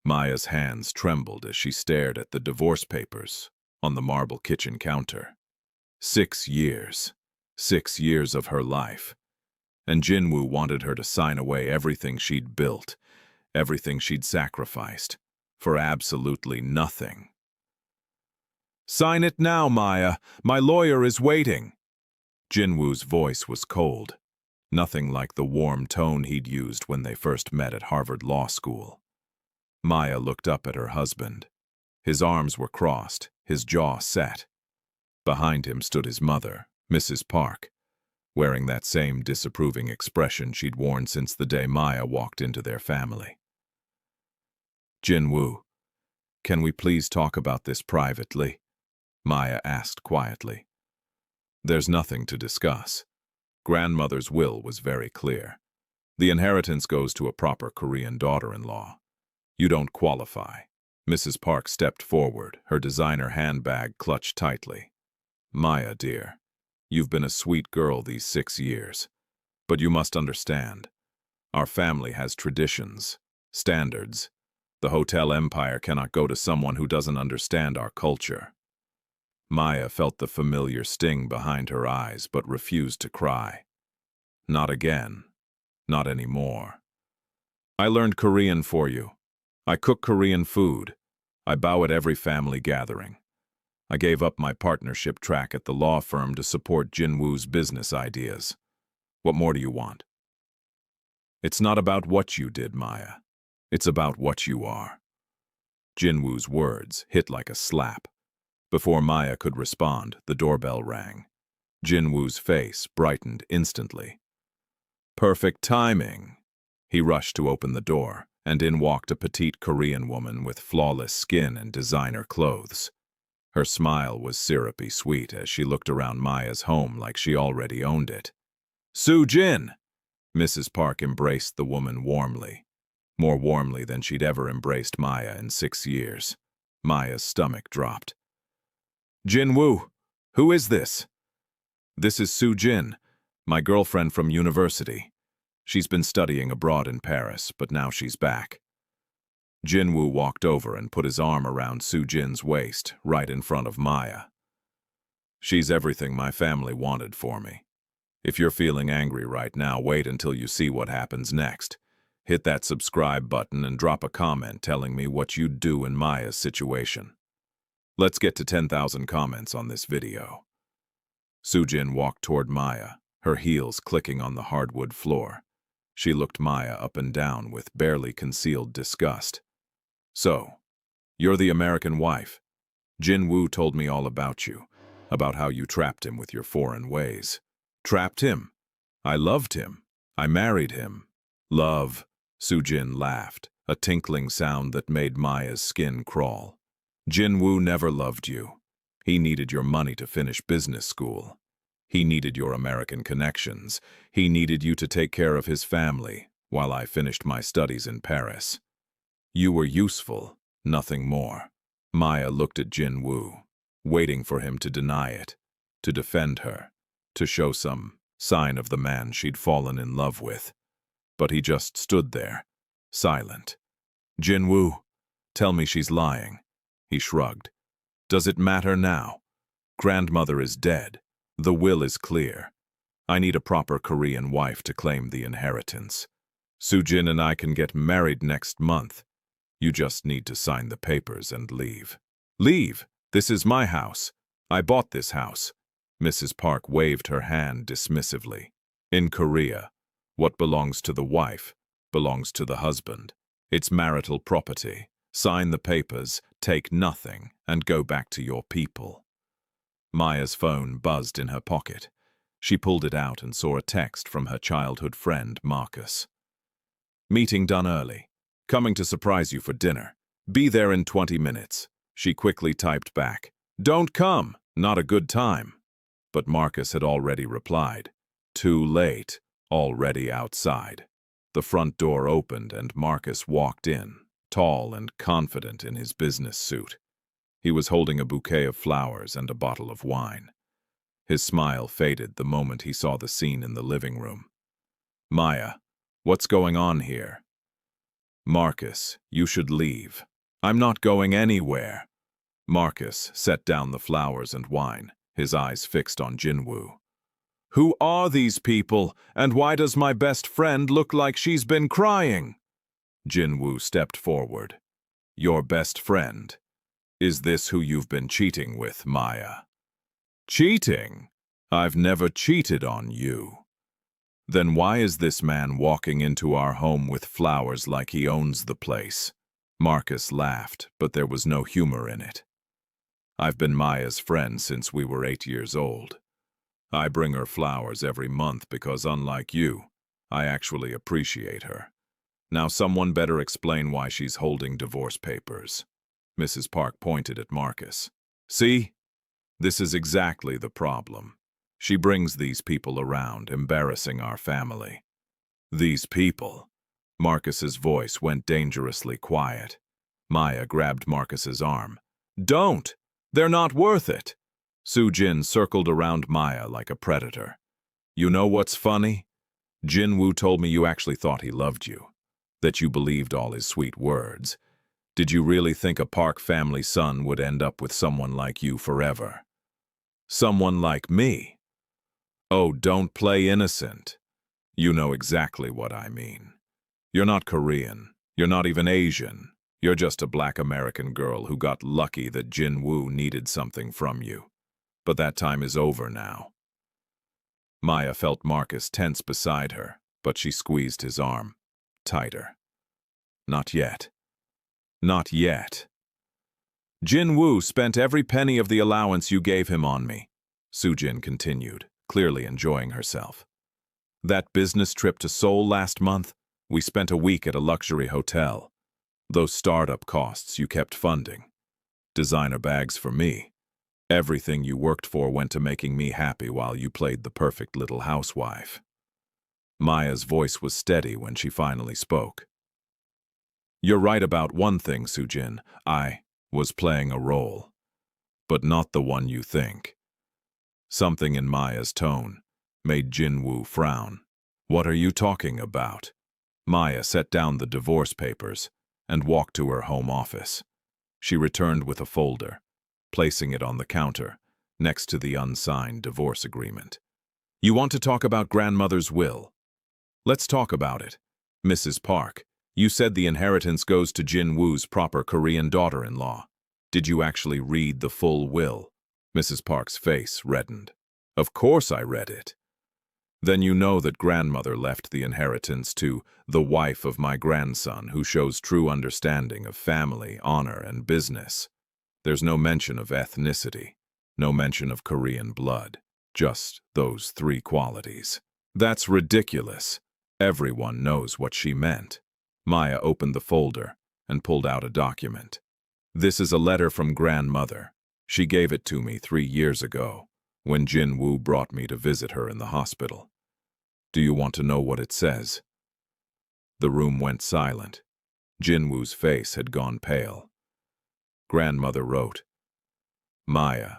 Maya's hands trembled as she stared at the divorce papers on the marble kitchen counter. 6 years. 6 years of her life. And Jin-woo wanted her to sign away everything she'd built, everything she'd sacrificed, for absolutely nothing. "Sign it now, Maya. My lawyer is waiting." Jin-woo's voice was cold, nothing like the warm tone he'd used when they first met at Harvard Law School. Maya looked up at her husband. His arms were crossed, his jaw set. Behind him stood his mother, Mrs. Park, wearing that same disapproving expression she'd worn since the day Maya walked into their family. "Jin-woo, can we please talk about this privately?" Maya asked quietly. "There's nothing to discuss. Grandmother's will was very clear. The inheritance goes to a proper Korean daughter-in-law. You don't qualify." Mrs. Park stepped forward, her designer handbag clutched tightly. "Maya, dear, you've been a sweet girl these 6 years. But you must understand, our family has traditions, standards. The hotel empire cannot go to someone who doesn't understand our culture." Maya felt the familiar sting behind her eyes but refused to cry. "Not again. Not anymore. I learned Korean for you. I cook Korean food. I bow at every family gathering. I gave up my partnership track at the law firm to support Jin-woo's business ideas. What more do you want?" "It's not about what you did, Maya. It's about what you are." Jin-woo's words hit like a slap. Before Maya could respond, the doorbell rang. Jin-woo's face brightened instantly. Perfect timing. He rushed to open the door, and in walked a petite Korean woman with flawless skin and designer clothes. Her smile was syrupy sweet as she looked around Maya's home like she already owned it. "Soo-jin!" Mrs. Park embraced the woman warmly, more warmly than she'd ever embraced Maya in 6 years. Maya's stomach dropped. "Jin-woo, who is this?" "This is Soo-jin, my girlfriend from university. She's been studying abroad in Paris, but now she's back." Jin-woo walked over and put his arm around Soo-jin's waist, right in front of Maya. "She's everything my family wanted for me. If you're feeling angry right now, wait until you see what happens next. Hit that subscribe button and drop a comment telling me what you'd do in Maya's situation. Let's get to 10,000 comments on this video." Soo-jin walked toward Maya, her heels clicking on the hardwood floor. She looked Maya up and down with barely concealed disgust. "So, you're the American wife. Jin-woo told me all about you, about how you trapped him with your foreign ways." "Trapped him? I loved him. I married him." "Love," Soo-jin laughed, a tinkling sound that made Maya's skin crawl. "Jin-woo never loved you. He needed your money to finish business school. He needed your American connections. He needed you to take care of his family while I finished my studies in Paris. You were useful, nothing more." Maya looked at Jin-woo, waiting for him to deny it, to defend her, to show some sign of the man she'd fallen in love with. But he just stood there, silent. "Jin-woo, tell me she's lying." He shrugged. "Does it matter now? Grandmother is dead. The will is clear. I need a proper Korean wife to claim the inheritance. Soo-jin and I can get married next month. You just need to sign the papers and leave." "Leave? This is my house. I bought this house." Mrs. Park waved her hand dismissively. "In Korea, what belongs to the wife belongs to the husband. It's marital property. Sign the papers, take nothing, and go back to your people." Maya's phone buzzed in her pocket. She pulled it out and saw a text from her childhood friend, Marcus. "Meeting done early. Coming to surprise you for dinner. Be there in 20 minutes. She quickly typed back, "Don't come, not a good time." But Marcus had already replied, "Too late, already outside." The front door opened and Marcus walked in, tall and confident in his business suit. He was holding a bouquet of flowers and a bottle of wine. His smile faded the moment he saw the scene in the living room. "Maya, what's going on here?" Marcus, you should leave. I'm not going anywhere. Marcus set down the flowers and wine, his eyes fixed on Jin-woo. Who are these people, and why does my best friend look like she's been crying? Jin-woo stepped forward. Your best friend? Is this who you've been cheating with, Maya? Cheating? I've never cheated on you. Then why is this man walking into our home with flowers like he owns the place? Marcus laughed, but there was no humor in it. I've been Maya's friend since we were 8 years old. I bring her flowers every month because, unlike you, I actually appreciate her. Now someone better explain why she's holding divorce papers. Mrs. Park pointed at Marcus. See? This is exactly the problem. She brings these people around, embarrassing our family. These people. Marcus's voice went dangerously quiet. Maya grabbed Marcus's arm. Don't! They're not worth it! Soo-jin circled around Maya like a predator. You know what's funny? Jin-woo told me you actually thought he loved you, that you believed all his sweet words. Did you really think a Park family son would end up with someone like you forever? Someone like me? Oh, don't play innocent. You know exactly what I mean. You're not Korean. You're not even Asian. You're just a black American girl who got lucky that Jin-woo needed something from you. But that time is over now. Maya felt Marcus tense beside her, but she squeezed his arm tighter. Not yet. Not yet. Jin-woo spent every penny of the allowance you gave him on me, Soo-jin continued, clearly enjoying herself. That business trip to Seoul last month, we spent a week at a luxury hotel. Those startup costs you kept funding. Designer bags for me. Everything you worked for went to making me happy while you played the perfect little housewife. Maya's voice was steady when she finally spoke. You're right about one thing, Soo-jin. I was playing a role, but not the one you think. Something in Maya's tone made Jin-woo frown. What are you talking about? Maya set down the divorce papers and walked to her home office. She returned with a folder, placing it on the counter, next to the unsigned divorce agreement. You want to talk about grandmother's will? Let's talk about it. Mrs. Park, you said the inheritance goes to Jin-woo's proper Korean daughter-in-law. Did you actually read the full will? Mrs. Park's face reddened. Of course I read it. Then you know that grandmother left the inheritance to the wife of my grandson who shows true understanding of family, honor, and business. There's no mention of ethnicity, no mention of Korean blood, just those 3 qualities. That's ridiculous. Everyone knows what she meant. Maya opened the folder and pulled out a document. This is a letter from grandmother. She gave it to me 3 years ago, when Jin-woo brought me to visit her in the hospital. Do you want to know what it says? The room went silent. Jin-woo's face had gone pale. Grandmother wrote, Maya,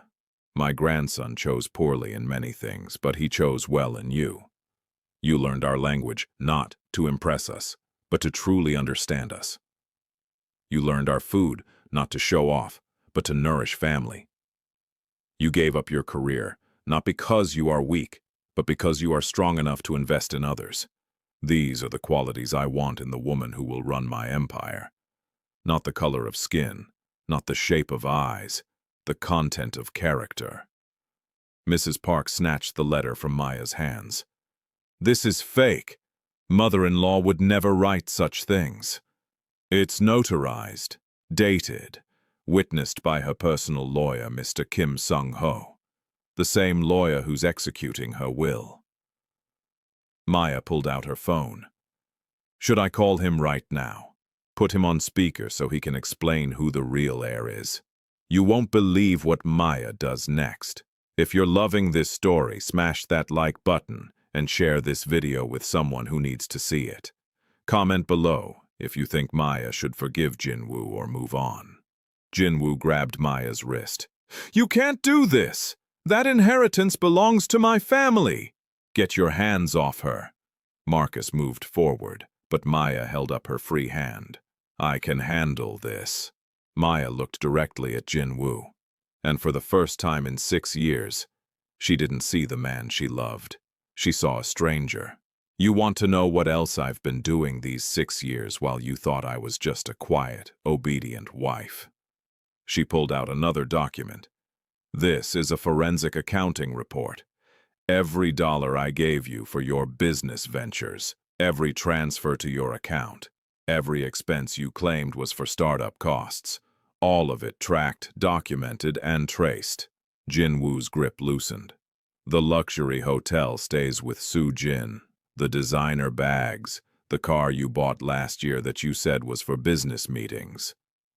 my grandson chose poorly in many things, but he chose well in you. You learned our language not to impress us, but to truly understand us. You learned our food not to show off, but to nourish family. You gave up your career, not because you are weak, but because you are strong enough to invest in others. These are the qualities I want in the woman who will run my empire. Not the color of skin, not the shape of eyes, the content of character. Mrs. Park snatched the letter from Maya's hands. This is fake. Mother-in-law would never write such things. It's notarized, dated, witnessed by her personal lawyer, Mr. Kim Sung-ho, the same lawyer who's executing her will. Maya pulled out her phone. Should I call him right now? Put him on speaker so he can explain who the real heir is. You won't believe what Maya does next. If you're loving this story, smash that like button and share this video with someone who needs to see it. Comment below if you think Maya should forgive Jin-woo or move on. Jin-woo grabbed Maya's wrist. You can't do this! That inheritance belongs to my family! Get your hands off her. Marcus moved forward, but Maya held up her free hand. I can handle this. Maya looked directly at Jin-woo, and for the first time in 6 years, she didn't see the man she loved. She saw a stranger. You want to know what else I've been doing these 6 years while you thought I was just a quiet, obedient wife? She pulled out another document. This is a forensic accounting report. Every dollar I gave you for your business ventures, every transfer to your account, every expense you claimed was for startup costs, all of it tracked, documented, and traced. Jin-woo's grip loosened. The luxury hotel stays with Soo-jin, the designer bags, the car you bought last year that you said was for business meetings,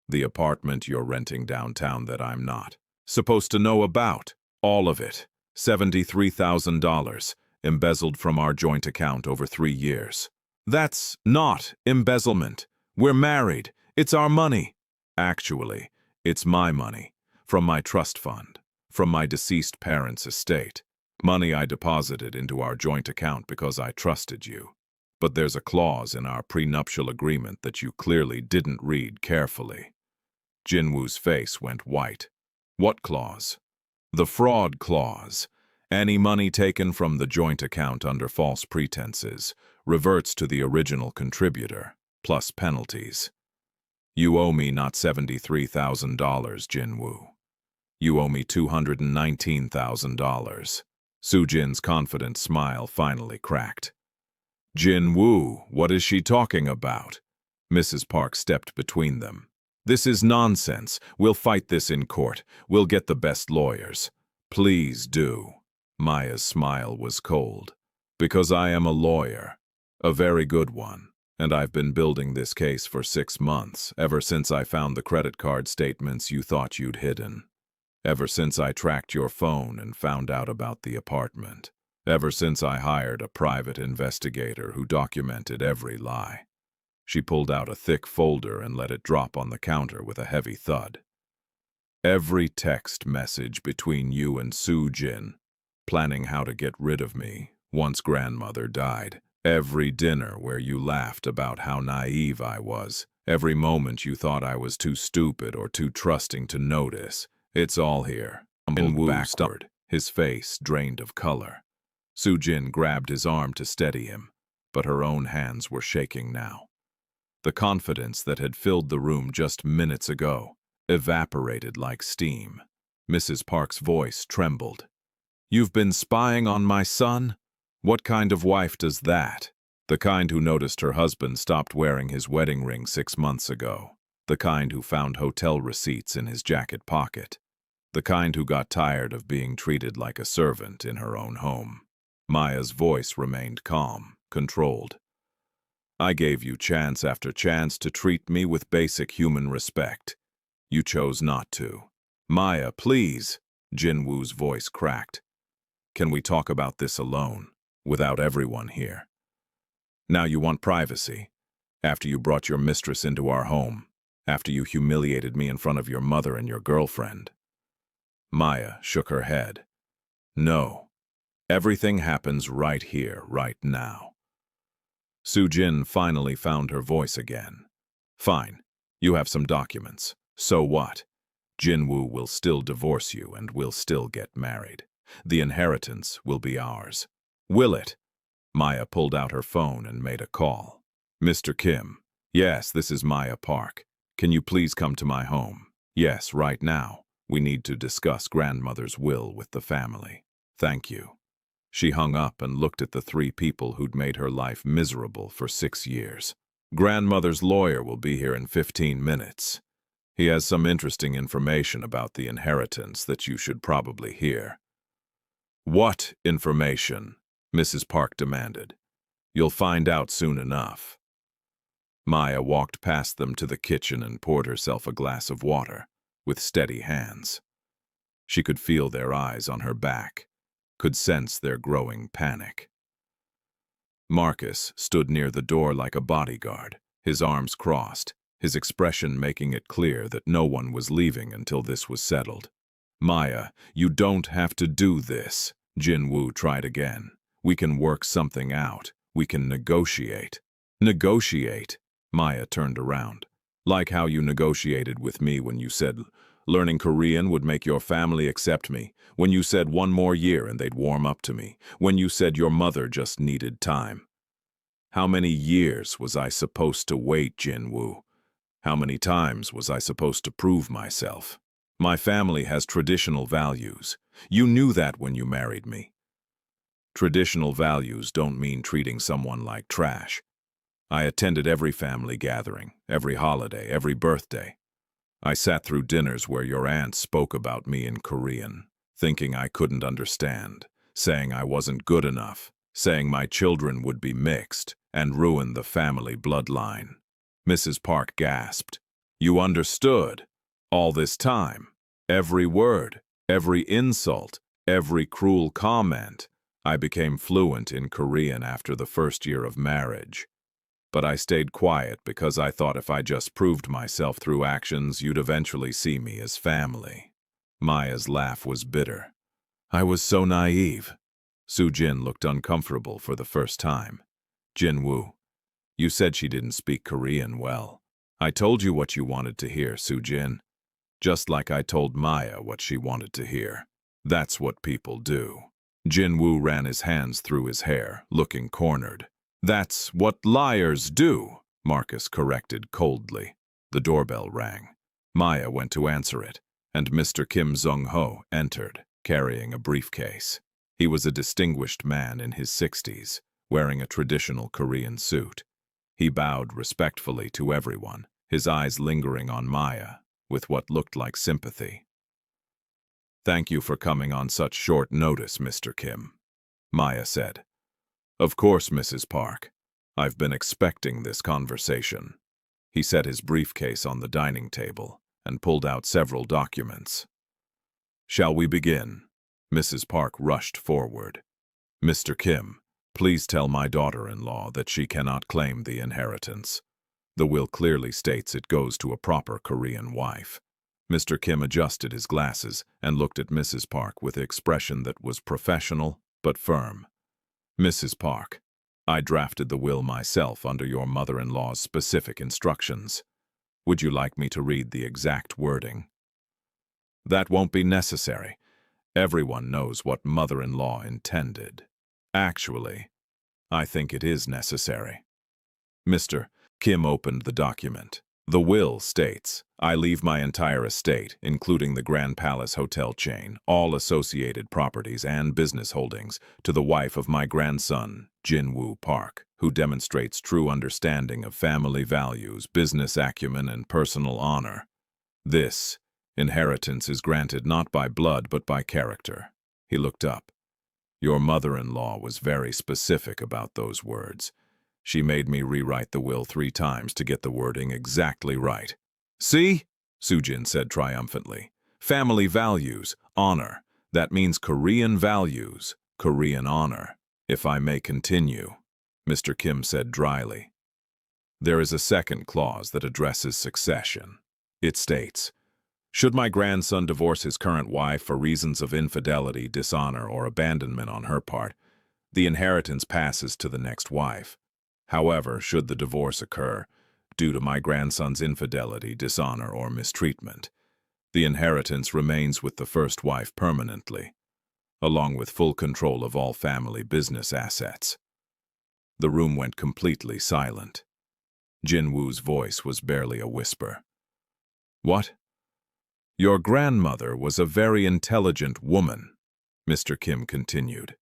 the apartment you're renting downtown that I'm not supposed to know about, all of it. $73,000, embezzled from our joint account over 3 years. That's not embezzlement. We're married. It's our money. Actually, it's my money, from my trust fund, from my deceased parents' estate. Money I deposited into our joint account because I trusted you. But there's a clause in our prenuptial agreement that you clearly didn't read carefully. Jin-woo's face went white. What clause? The fraud clause. Any money taken from the joint account under false pretenses reverts to the original contributor, plus penalties. You owe me not $73,000, Jin-woo. You owe me $219,000. Soo-jin's confident smile finally cracked. Jin-woo, what is she talking about? Mrs. Park stepped between them. This is nonsense. We'll fight this in court. We'll get the best lawyers. Please do. Maya's smile was cold. Because I am a lawyer. A very good one. And I've been building this case for 6 months, ever since I found the credit card statements you thought you'd hidden. Ever since I tracked your phone and found out about the apartment. Ever since I hired a private investigator who documented every lie. She pulled out a thick folder and let it drop on the counter with a heavy thud. Every text message between you and Soo-jin, planning how to get rid of me once grandmother died. Every dinner where you laughed about how naive I was. Every moment you thought I was too stupid or too trusting to notice. It's all here. Jin-woo backward, his face drained of color. Soo-jin grabbed his arm to steady him, but her own hands were shaking now. The confidence that had filled the room just minutes ago evaporated like steam. Mrs. Park's voice trembled. You've been spying on my son? What kind of wife does that? The kind who noticed her husband stopped wearing his wedding ring 6 months ago. The kind who found hotel receipts in his jacket pocket. The kind who got tired of being treated like a servant in her own home. Maya's voice remained calm, controlled. I gave you chance after chance to treat me with basic human respect. You chose not to. Maya, please. Jin-woo's voice cracked. Can we talk about this alone, without everyone here? Now you want privacy. After you brought your mistress into our home. After you humiliated me in front of your mother and your girlfriend. Maya shook her head. No. Everything happens right here, right now. Soo-jin finally found her voice again. Fine. You have some documents. So what? Jin-woo will still divorce you and we'll still get married. The inheritance will be ours. Will it? Maya pulled out her phone and made a call. Mr. Kim. Yes, this is Maya Park. Can you please come to my home? Yes, right now. We need to discuss grandmother's will with the family. Thank you. She hung up and looked at the 3 people who'd made her life miserable for 6 years. Grandmother's lawyer will be here in 15 minutes. He has some interesting information about the inheritance that you should probably hear. What information? Mrs. Park demanded. You'll find out soon enough. Maya walked past them to the kitchen and poured herself a glass of water, with steady hands. She could feel their eyes on her back, could sense their growing panic. Marcus stood near the door like a bodyguard, his arms crossed, his expression making it clear that no one was leaving until this was settled. Maya, you don't have to do this, Jin-woo tried again. We can work something out. We can negotiate. Negotiate? Maya turned around. Like how you negotiated with me when you said learning Korean would make your family accept me, when you said one more year and they'd warm up to me, when you said your mother just needed time. How many years was I supposed to wait, Jin-woo? How many times was I supposed to prove myself? My family has traditional values. You knew that when you married me. Traditional values don't mean treating someone like trash. I attended every family gathering, every holiday, every birthday. I sat through dinners where your aunt spoke about me in Korean, thinking I couldn't understand, saying I wasn't good enough, saying my children would be mixed and ruin the family bloodline. Mrs. Park gasped. You understood? All this time? Every word, every insult, every cruel comment. I became fluent in Korean after the first year of marriage. But I stayed quiet because I thought if I just proved myself through actions, you'd eventually see me as family. Maya's laugh was bitter. I was so naive. Soo-jin looked uncomfortable for the first time. Jin-woo, you said she didn't speak Korean well. I told you what you wanted to hear, Soo-jin. Just like I told Maya what she wanted to hear. That's what people do. Jin-woo ran his hands through his hair, looking cornered. That's what liars do, Marcus corrected coldly. The doorbell rang. Maya went to answer it, and Mr. Kim Jung-ho entered, carrying a briefcase. He was a distinguished man in his 60s, wearing a traditional Korean suit. He bowed respectfully to everyone, his eyes lingering on Maya, with what looked like sympathy. Thank you for coming on such short notice, Mr. Kim, Maya said. Of course, Mrs. Park. I've been expecting this conversation. He set his briefcase on the dining table and pulled out several documents. Shall we begin? Mrs. Park rushed forward. Mr. Kim, please tell my daughter-in-law that she cannot claim the inheritance. The will clearly states it goes to a proper Korean wife. Mr. Kim adjusted his glasses and looked at Mrs. Park with an expression that was professional but firm. Mrs. Park, I drafted the will myself under your mother-in-law's specific instructions. Would you like me to read the exact wording? That won't be necessary. Everyone knows what mother-in-law intended. Actually, I think it is necessary. Mr. Kim opened the document. The will states, I leave my entire estate, including the Grand Palace hotel chain, all associated properties and business holdings, to the wife of my grandson, Jin-woo Park, who demonstrates true understanding of family values, business acumen, and personal honor. This inheritance is granted not by blood but by character. He looked up. Your mother-in-law was very specific about those words. She made me rewrite the will 3 times to get the wording exactly right. See? Soo-jin said triumphantly. Family values, honor. That means Korean values, Korean honor. If I may continue, Mr. Kim said dryly. There is a second clause that addresses succession. It states, should my grandson divorce his current wife for reasons of infidelity, dishonor, or abandonment on her part, the inheritance passes to the next wife. However, should the divorce occur, due to my grandson's infidelity, dishonor, or mistreatment, the inheritance remains with the first wife permanently, along with full control of all family business assets. The room went completely silent. Jin-woo's voice was barely a whisper. What? Your grandmother was a very intelligent woman, Mr. Kim continued.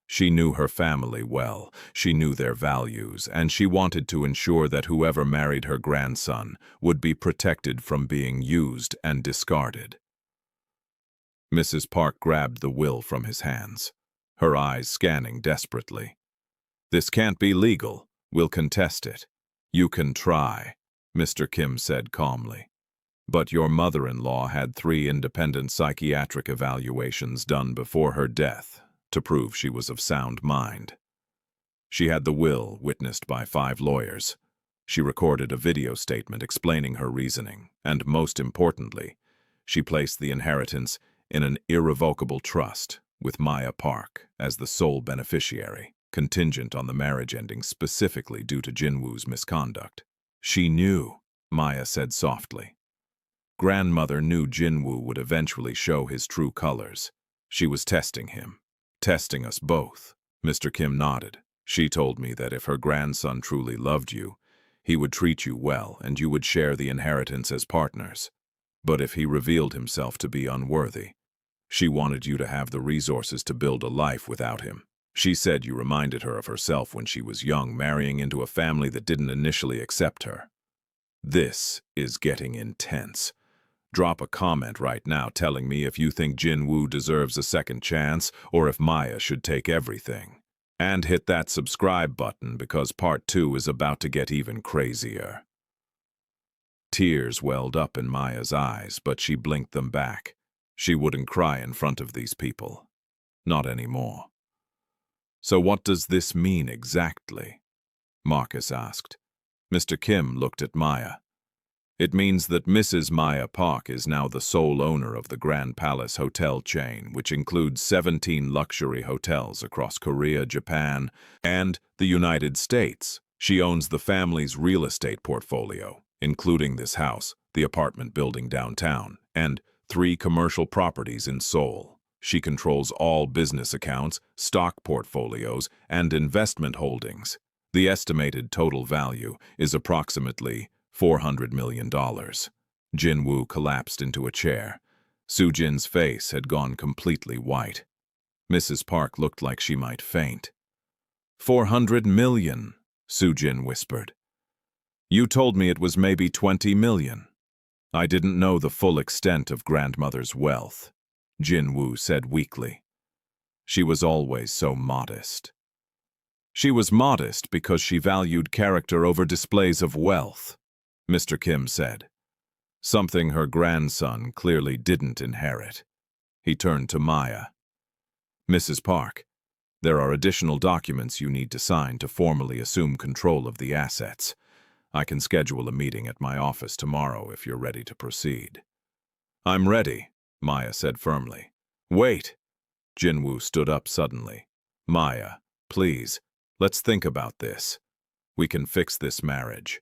She knew her family well, she knew their values, and she wanted to ensure that whoever married her grandson would be protected from being used and discarded. Mrs. Park grabbed the will from his hands, her eyes scanning desperately. This can't be legal. We'll contest it. You can try, Mr. Kim said calmly. But your mother-in-law had 3 independent psychiatric evaluations done before her death to prove she was of sound mind. She had the will witnessed by 5 lawyers. She recorded a video statement explaining her reasoning, and most importantly, she placed the inheritance in an irrevocable trust with Maya Park as the sole beneficiary. contingent on the marriage ending specifically due to Jin-woo's misconduct. She knew, Maya said softly. Grandmother knew Jin-woo would eventually show his true colors. She was testing him. Testing us both. Mr. Kim nodded. She told me that if her grandson truly loved you, he would treat you well and you would share the inheritance as partners. But if he revealed himself to be unworthy, she wanted you to have the resources to build a life without him. She said you reminded her of herself when she was young, marrying into a family that didn't initially accept her. This is getting intense. Drop a comment right now telling me if you think Jin-woo deserves a second chance or if Maya should take everything. And hit that subscribe button because part 2 is about to get even crazier. Tears welled up in Maya's eyes, but she blinked them back. She wouldn't cry in front of these people. Not anymore. So what does this mean exactly? Marcus asked. Mr. Kim looked at Maya. It means that Mrs. Maya Park is now the sole owner of the Grand Palace hotel chain, which includes 17 luxury hotels across Korea, Japan, and the United States. She owns the family's real estate portfolio, including this house, the apartment building downtown, and 3 commercial properties in Seoul. She controls all business accounts, stock portfolios, and investment holdings. The estimated total value is approximately $400 million. Jin-woo collapsed into a chair. Soo-jin's face had gone completely white. Mrs. Park looked like she might faint. $400 million, Soo-jin whispered. You told me it was maybe 20 million. I didn't know the full extent of grandmother's wealth, Jin-woo said weakly. She was always so modest. She was modest because she valued character over displays of wealth, Mr. Kim said. Something her grandson clearly didn't inherit. He turned to Maya. Mrs. Park, there are additional documents you need to sign to formally assume control of the assets. I can schedule a meeting at my office tomorrow if you're ready to proceed. I'm ready, Maya said firmly. Wait! Jin-woo stood up suddenly. Maya, please, let's think about this. We can fix this marriage.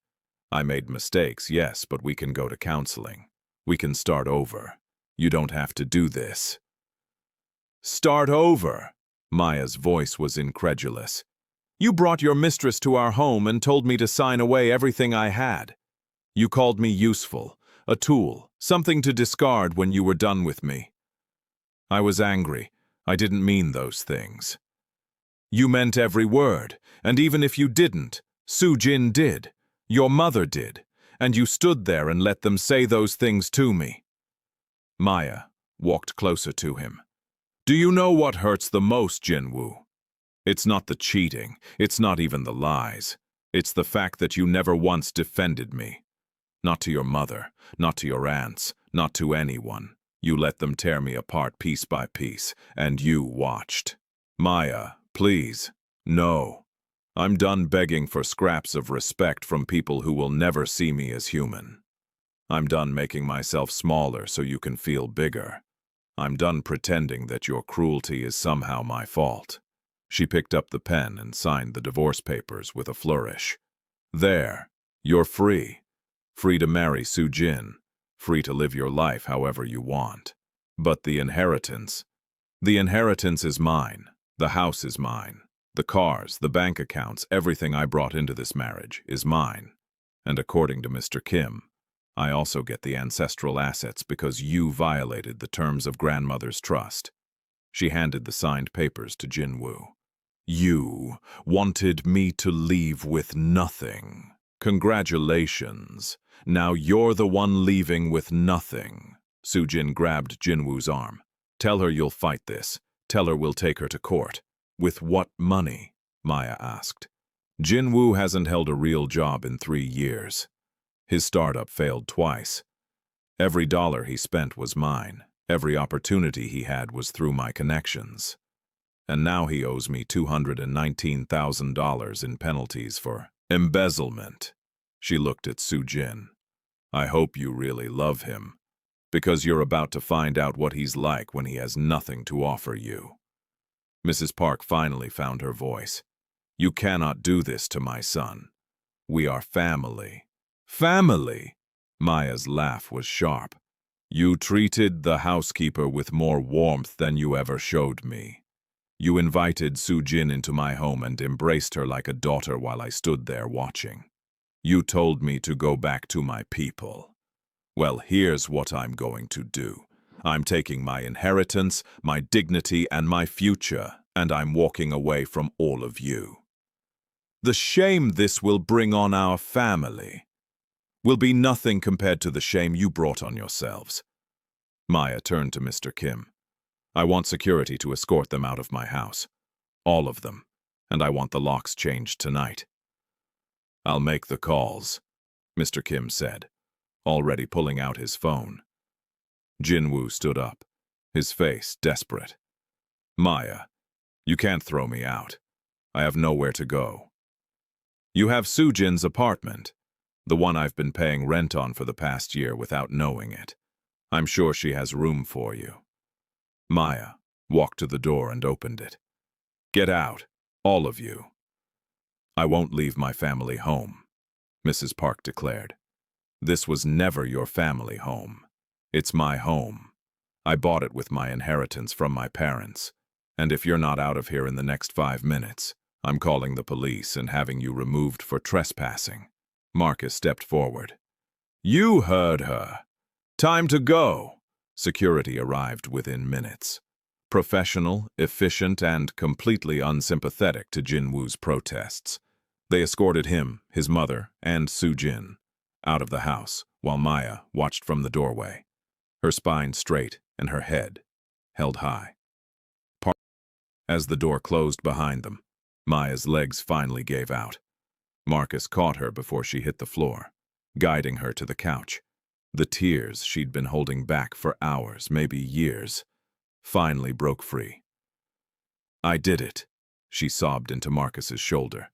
I made mistakes, yes, but we can go to counseling. We can start over. You don't have to do this. Start over? Maya's voice was incredulous. You brought your mistress to our home and told me to sign away everything I had. You called me useful, a tool, something to discard when you were done with me. I was angry. I didn't mean those things. You meant every word, and even if you didn't, Soo-jin did. Your mother did, and you stood there and let them say those things to me. Maya walked closer to him. Do you know what hurts the most, Jin-woo? It's not the cheating, it's not even the lies. It's the fact that you never once defended me. Not to your mother, not to your aunts, not to anyone. You let them tear me apart piece by piece, and you watched. Maya, please, no. I'm done begging for scraps of respect from people who will never see me as human. I'm done making myself smaller so you can feel bigger. I'm done pretending that your cruelty is somehow my fault. She picked up the pen and signed the divorce papers with a flourish. There, you're free. Free to marry Soo-jin. Free to live your life however you want. But the inheritance is mine. The house is mine. The cars, the bank accounts, everything I brought into this marriage is mine. And according to Mr. Kim, I also get the ancestral assets because you violated the terms of grandmother's trust. She handed the signed papers to Jin-woo. You wanted me to leave with nothing. Congratulations. Now you're the one leaving with nothing. Soo-jin grabbed Jin-woo's arm. Tell her you'll fight this. Tell her we'll take her to court. With what money? Maya asked. Jin-woo hasn't held a real job in 3 years. His startup failed twice. Every dollar he spent was mine. Every opportunity he had was through my connections. And now he owes me $219,000 in penalties for embezzlement. She looked at Soo-jin. I hope you really love him, because you're about to find out what he's like when he has nothing to offer you. Mrs. Park finally found her voice. You cannot do this to my son. We are family. Family? Maya's laugh was sharp. You treated the housekeeper with more warmth than you ever showed me. You invited Soo-jin into my home and embraced her like a daughter while I stood there watching. You told me to go back to my people. Well, here's what I'm going to do. I'm taking my inheritance, my dignity, and my future, and I'm walking away from all of you. The shame this will bring on our family will be nothing compared to the shame you brought on yourselves. Maya turned to Mr. Kim. I want security to escort them out of my house. All of them. And I want the locks changed tonight. I'll make the calls, Mr. Kim said, already pulling out his phone. Jin-woo stood up, his face desperate. Maya, you can't throw me out. I have nowhere to go. You have Soo-jin's apartment, the one I've been paying rent on for the past year without knowing it. I'm sure she has room for you. Maya walked to the door and opened it. Get out, all of you. I won't leave my family home, Mrs. Park declared. This was never your family home. It's my home. I bought it with my inheritance from my parents. And if you're not out of here in the next 5 minutes, I'm calling the police and having you removed for trespassing. Marcus stepped forward. You heard her. Time to go. Security arrived within minutes. Professional, efficient, and completely unsympathetic to Jin-woo's protests. They escorted him, his mother, and Soo-jin out of the house, while Maya watched from the doorway, her spine straight and her head held high. As the door closed behind them, Maya's legs finally gave out. Marcus caught her before she hit the floor, guiding her to the couch. The tears she'd been holding back for hours, maybe years, finally broke free. I did it, she sobbed into Marcus's shoulder.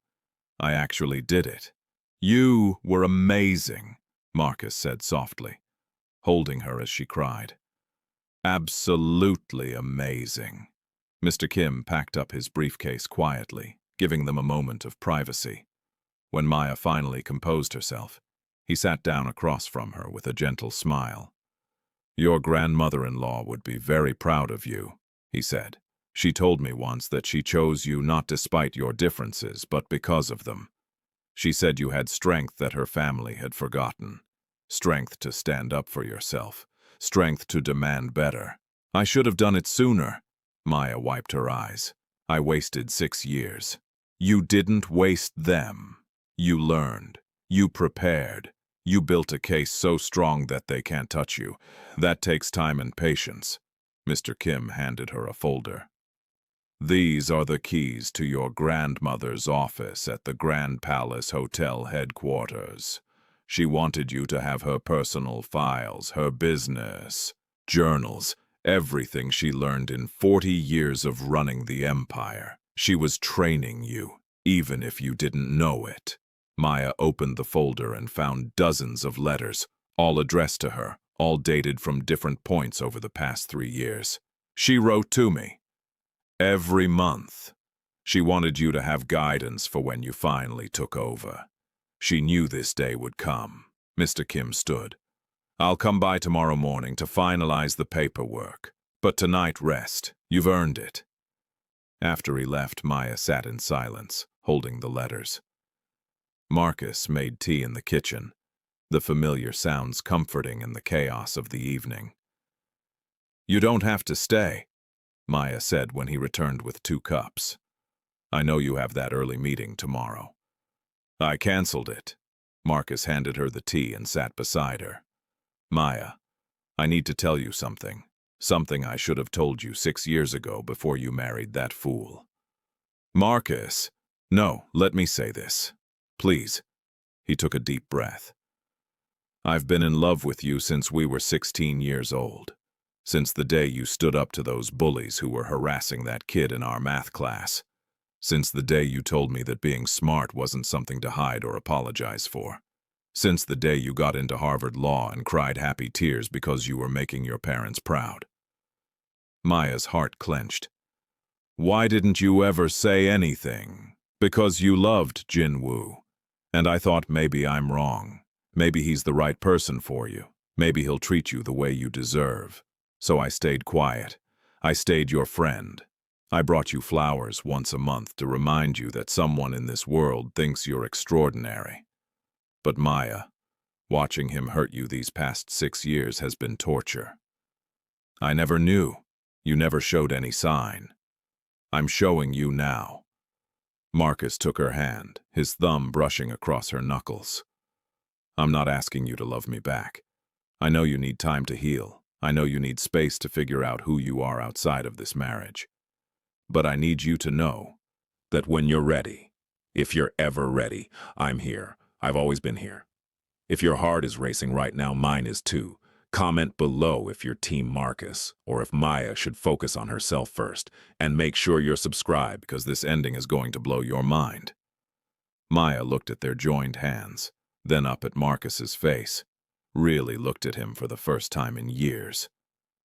I actually did it. You were amazing, Marcus said softly, holding her as she cried. Absolutely amazing. Mr. Kim packed up his briefcase quietly, giving them a moment of privacy. When Maya finally composed herself, he sat down across from her with a gentle smile. Your grandmother-in-law would be very proud of you, he said. She told me once that she chose you not despite your differences, but because of them. She said you had strength that her family had forgotten. Strength to stand up for yourself. Strength to demand better. I should have done it sooner. Maya wiped her eyes. I wasted 6 years. You didn't waste them. You learned. You prepared. You built a case so strong that they can't touch you. That takes time and patience. Mr. Kim handed her a folder. These are the keys to your grandmother's office at the Grand Palace Hotel headquarters. She wanted you to have her personal files, her business, journals, everything she learned in 40 years of running the empire. She was training you, even if you didn't know it. Maya opened the folder and found dozens of letters, all addressed to her, all dated from different points over the past 3 years. She wrote to me. Every month. She wanted you to have guidance for when you finally took over. She knew this day would come. Mr. Kim stood. I'll come by tomorrow morning to finalize the paperwork. But tonight, rest. You've earned it. After he left, Maya sat in silence, holding the letters. Marcus made tea in the kitchen, the familiar sounds comforting in the chaos of the evening. You don't have to stay, Maya said when he returned with 2 cups. I know you have that early meeting tomorrow. I canceled it. Marcus handed her the tea and sat beside her. Maya, I need to tell you something. Something I should have told you 6 years ago before you married that fool. Marcus, no, let me say this. Please. He took a deep breath. I've been in love with you since we were 16 years old. Since the day you stood up to those bullies who were harassing that kid in our math class. Since the day you told me that being smart wasn't something to hide or apologize for. Since the day you got into Harvard Law and cried happy tears because you were making your parents proud. Maya's heart clenched. Why didn't you ever say anything? Because you loved Jin-woo. And I thought maybe I'm wrong. Maybe he's the right person for you. Maybe he'll treat you the way you deserve. So I stayed quiet. I stayed your friend. I brought you flowers once a month to remind you that someone in this world thinks you're extraordinary. But Maya, watching him hurt you these past 6 years has been torture. I never knew. You never showed any sign. I'm showing you now. Marcus took her hand, his thumb brushing across her knuckles. I'm not asking you to love me back. I know you need time to heal. I know you need space to figure out who you are outside of this marriage. But I need you to know that when you're ready, if you're ever ready, I'm here. I've always been here. If your heart is racing right now, mine is too. Comment below if you're Team Marcus, or if Maya should focus on herself first, and make sure you're subscribed because this ending is going to blow your mind. Maya looked at their joined hands, then up at Marcus's face, really looked at him for the first time in years.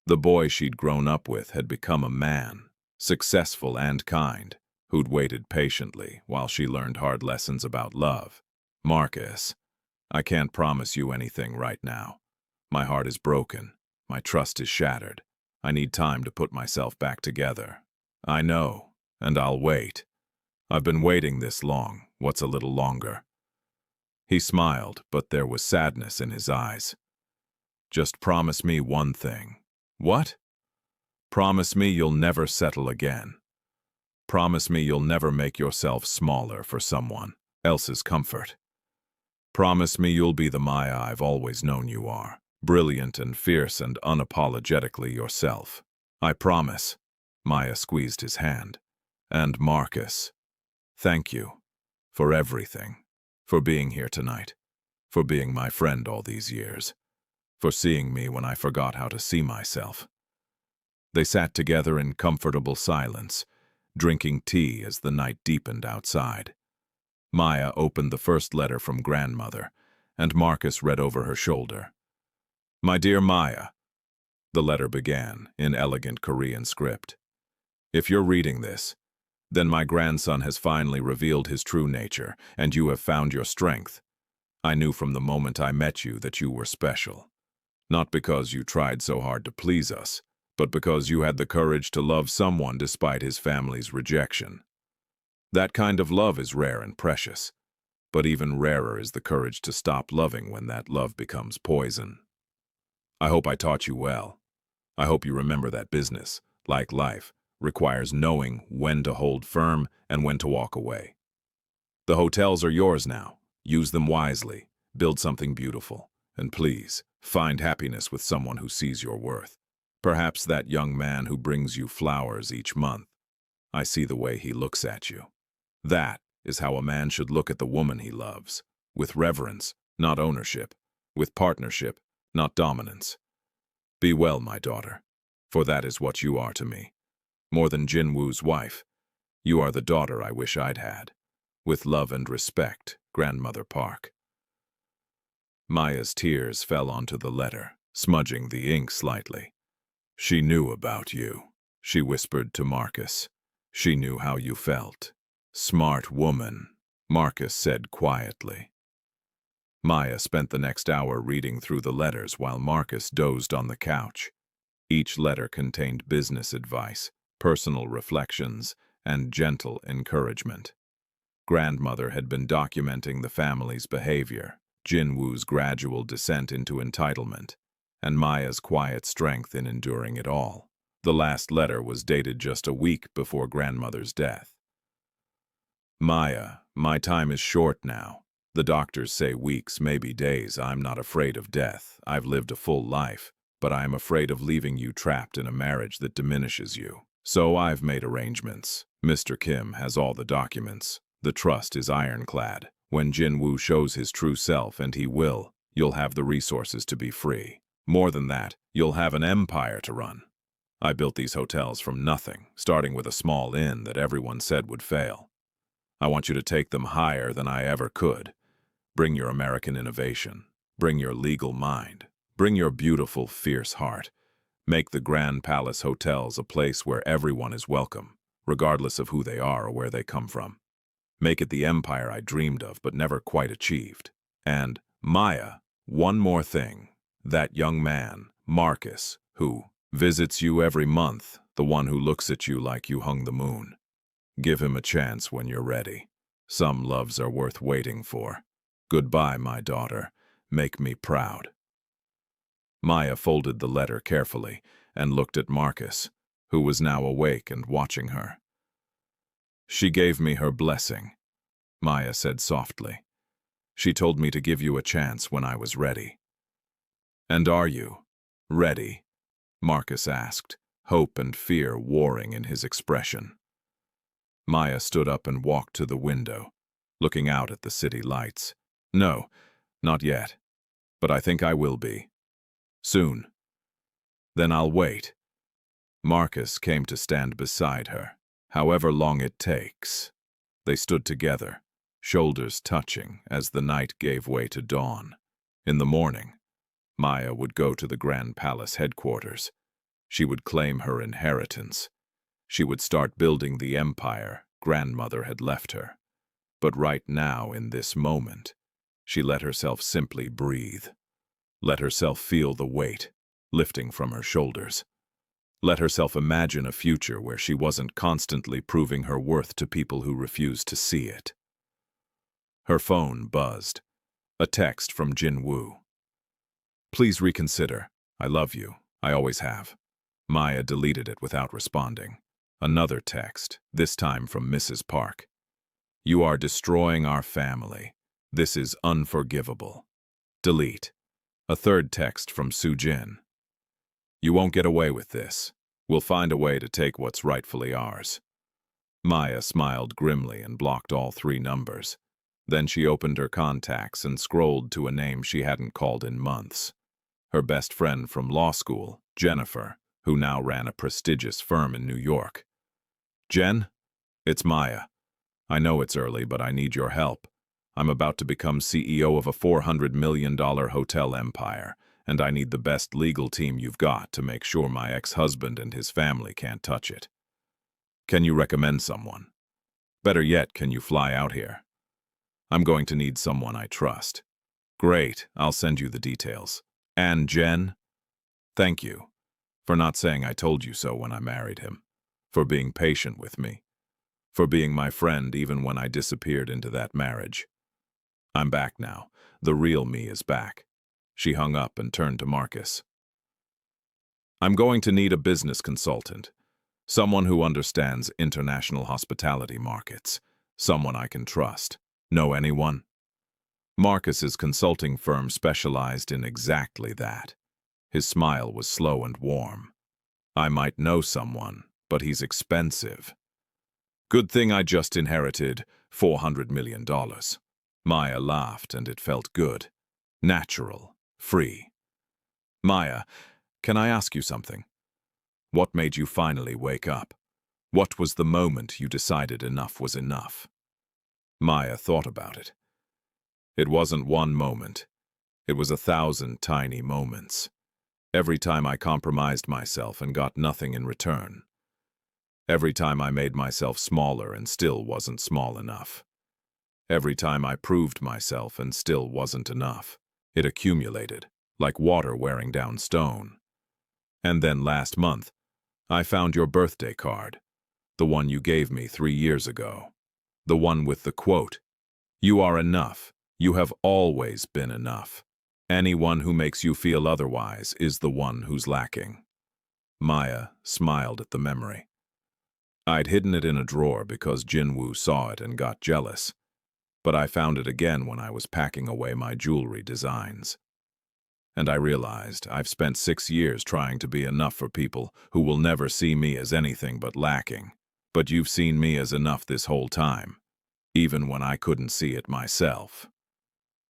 The boy she'd grown up with had become a man, successful and kind, who'd waited patiently while she learned hard lessons about love. Marcus, I can't promise you anything right now. My heart is broken. My trust is shattered. I need time to put myself back together. I know, and I'll wait. I've been waiting this long. What's a little longer? He smiled, but there was sadness in his eyes. Just promise me one thing. What? Promise me you'll never settle again. Promise me you'll never make yourself smaller for someone else's comfort. Promise me you'll be the Maya I've always known you are. Brilliant and fierce and unapologetically yourself. I promise. Maya squeezed his hand. And Marcus, thank you for everything, for being here tonight, for being my friend all these years, for seeing me when I forgot how to see myself. They sat together in comfortable silence, drinking tea as the night deepened outside. Maya opened the first letter from grandmother, and Marcus read over her shoulder. My dear Maya, the letter began in elegant Korean script. If you're reading this, then my grandson has finally revealed his true nature, and you have found your strength. I knew from the moment I met you that you were special. Not because you tried so hard to please us, but because you had the courage to love someone despite his family's rejection. That kind of love is rare and precious, but even rarer is the courage to stop loving when that love becomes poison. I hope I taught you well. I hope you remember that business, like life, requires knowing when to hold firm and when to walk away. The hotels are yours now. Use them wisely, build something beautiful, and please, find happiness with someone who sees your worth. Perhaps that young man who brings you flowers each month. I see the way he looks at you. That is how a man should look at the woman he loves, with reverence, not ownership, with partnership, not dominance. Be well, my daughter, for that is what you are to me. More than Jin-woo's wife, you are the daughter I wish I'd had. With love and respect, Grandmother Park. Maya's tears fell onto the letter, smudging the ink slightly. She knew about you, she whispered to Marcus. She knew how you felt. Smart woman, Marcus said quietly. Maya spent the next hour reading through the letters while Marcus dozed on the couch. Each letter contained business advice, personal reflections, and gentle encouragement. Grandmother had been documenting the family's behavior, Jin-woo's gradual descent into entitlement, and Maya's quiet strength in enduring it all. The last letter was dated just a week before grandmother's death. Maya, my time is short now. The doctors say weeks, maybe days. I'm not afraid of death. I've lived a full life, but I am afraid of leaving you trapped in a marriage that diminishes you. So I've made arrangements. Mr. Kim has all the documents. The trust is ironclad. When Jin-woo shows his true self, and he will, you'll have the resources to be free. More than that, you'll have an empire to run. I built these hotels from nothing, starting with a small inn that everyone said would fail. I want you to take them higher than I ever could. Bring your American innovation. Bring your legal mind. Bring your beautiful, fierce heart. Make the Grand Palace Hotels a place where everyone is welcome, regardless of who they are or where they come from. Make it the empire I dreamed of but never quite achieved. And, Maya, one more thing. That young man, Marcus, who visits you every month, the one who looks at you like you hung the moon. Give him a chance when you're ready. Some loves are worth waiting for. Goodbye, my daughter. Make me proud. Maya folded the letter carefully and looked at Marcus, who was now awake and watching her. She gave me her blessing, Maya said softly. She told me to give you a chance when I was ready. And are you ready? Marcus asked, hope and fear warring in his expression. Maya stood up and walked to the window, looking out at the city lights. No, not yet, but I think I will be. Soon. Then I'll wait. Marcus came to stand beside her, however long it takes. They stood together, shoulders touching as the night gave way to dawn. In the morning, Maya would go to the Grand Palace headquarters. She would claim her inheritance. She would start building the empire grandmother had left her. But right now, in this moment, she let herself simply breathe. Let herself feel the weight lifting from her shoulders. Let herself imagine a future where she wasn't constantly proving her worth to people who refused to see it. Her phone buzzed. A text from Jin-woo. Please reconsider. I love you. I always have. Maya deleted it without responding. Another text, this time from Mrs. Park. You are destroying our family. This is unforgivable. Delete. A third text from Soo-jin. You won't get away with this. We'll find a way to take what's rightfully ours. Maya smiled grimly and blocked all 3 numbers. Then she opened her contacts and scrolled to a name she hadn't called in months. Her best friend from law school, Jennifer, who now ran a prestigious firm in New York. Jen? It's Maya. I know it's early, but I need your help. I'm about to become CEO of a $400 million hotel empire, and I need the best legal team you've got to make sure my ex-husband and his family can't touch it. Can you recommend someone? Better yet, can you fly out here? I'm going to need someone I trust. Great, I'll send you the details. And Jen? Thank you for not saying I told you so when I married him, for being patient with me, for being my friend even when I disappeared into that marriage. I'm back now. The real me is back. She hung up and turned to Marcus. I'm going to need a business consultant, someone who understands international hospitality markets, someone I can trust. Know anyone? Marcus's consulting firm specialized in exactly that. His smile was slow and warm. I might know someone, but he's expensive. Good thing I just inherited $400 million. Maya laughed, and it felt good. Natural. Free. Maya, can I ask you something? What made you finally wake up? What was the moment you decided enough was enough? Maya thought about it. It wasn't one moment. It was 1,000 tiny moments. Every time I compromised myself and got nothing in return. Every time I made myself smaller and still wasn't small enough. Every time I proved myself and still wasn't enough. It accumulated, like water wearing down stone. And then last month, I found your birthday card, the one you gave me 3 years ago. The one with the quote, "You are enough. You have always been enough. Anyone who makes you feel otherwise is the one who's lacking." Maya smiled at the memory. I'd hidden it in a drawer because Jin-woo saw it and got jealous. But I found it again when I was packing away my jewelry designs. And I realized I've spent 6 years trying to be enough for people who will never see me as anything but lacking. But you've seen me as enough this whole time, even when I couldn't see it myself.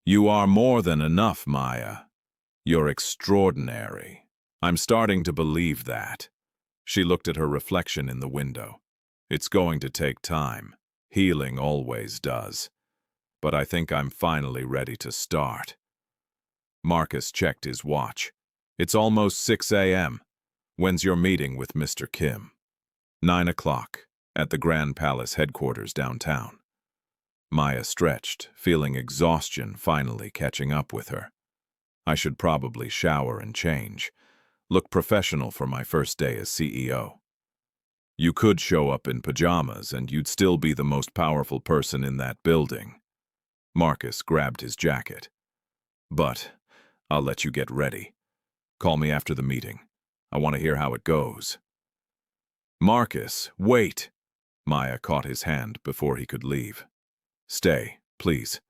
You are more than enough, Maya. You're extraordinary. I'm starting to believe that. She looked at her reflection in the window. It's going to take time. Healing always does. But I think I'm finally ready to start. Marcus checked his watch. It's almost 6 a.m. When's your meeting with Mr. Kim? 9 o'clock, at the Grand Palace headquarters downtown. Maya stretched, feeling exhaustion finally catching up with her. I should probably shower and change. Look professional for my first day as CEO. You could show up in pajamas and you'd still be the most powerful person in that building. Marcus grabbed his jacket. But I'll let you get ready. Call me after the meeting. I want to hear how it goes. Marcus, wait! Maya caught his hand before he could leave. Stay, please.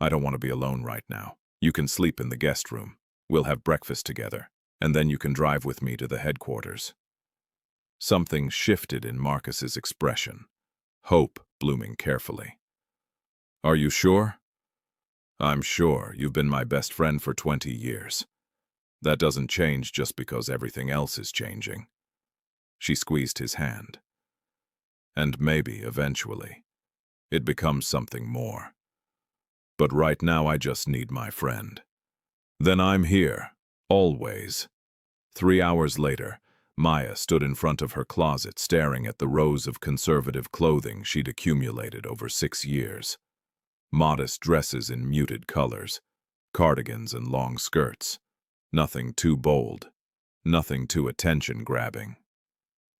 I don't want to be alone right now. You can sleep in the guest room. We'll have breakfast together, and then you can drive with me to the headquarters. Something shifted in Marcus's expression, hope blooming carefully. Are you sure? I'm sure. You've been my best friend for 20 years. That doesn't change just because everything else is changing. She squeezed his hand. And maybe, eventually, it becomes something more. But right now I just need my friend. Then I'm here, always. 3 hours later, Maya stood in front of her closet staring at the rows of conservative clothing she'd accumulated over 6 years. Modest dresses in muted colors, cardigans and long skirts. Nothing too bold, nothing too attention-grabbing.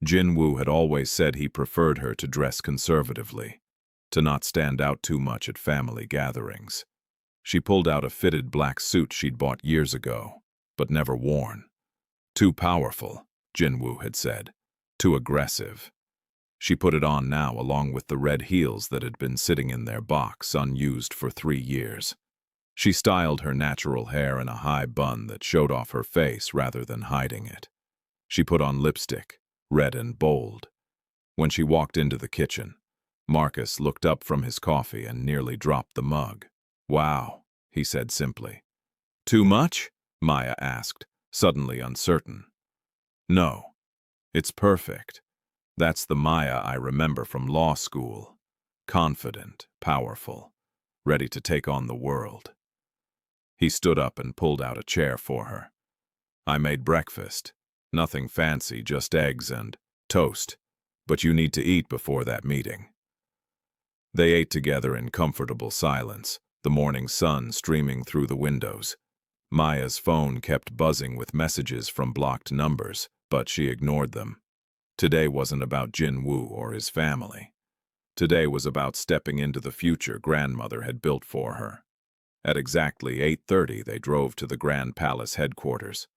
Jin-woo had always said he preferred her to dress conservatively, to not stand out too much at family gatherings. She pulled out a fitted black suit she'd bought years ago, but never worn. Too powerful, Jin-woo had said. Too aggressive. She put it on now along with the red heels that had been sitting in their box unused for 3 years. She styled her natural hair in a high bun that showed off her face rather than hiding it. She put on lipstick, red and bold. When she walked into the kitchen, Marcus looked up from his coffee and nearly dropped the mug. Wow, he said simply. Too much? Maya asked, suddenly uncertain. No, it's perfect. That's the Maya I remember from law school. Confident, powerful, ready to take on the world. He stood up and pulled out a chair for her. I made breakfast. Nothing fancy, just eggs and toast. But you need to eat before that meeting. They ate together in comfortable silence, the morning sun streaming through the windows. Maya's phone kept buzzing with messages from blocked numbers, but she ignored them. Today wasn't about Jin-woo or his family. Today was about stepping into the future grandmother had built for her. At exactly 8:30, they drove to the Grand Palace headquarters.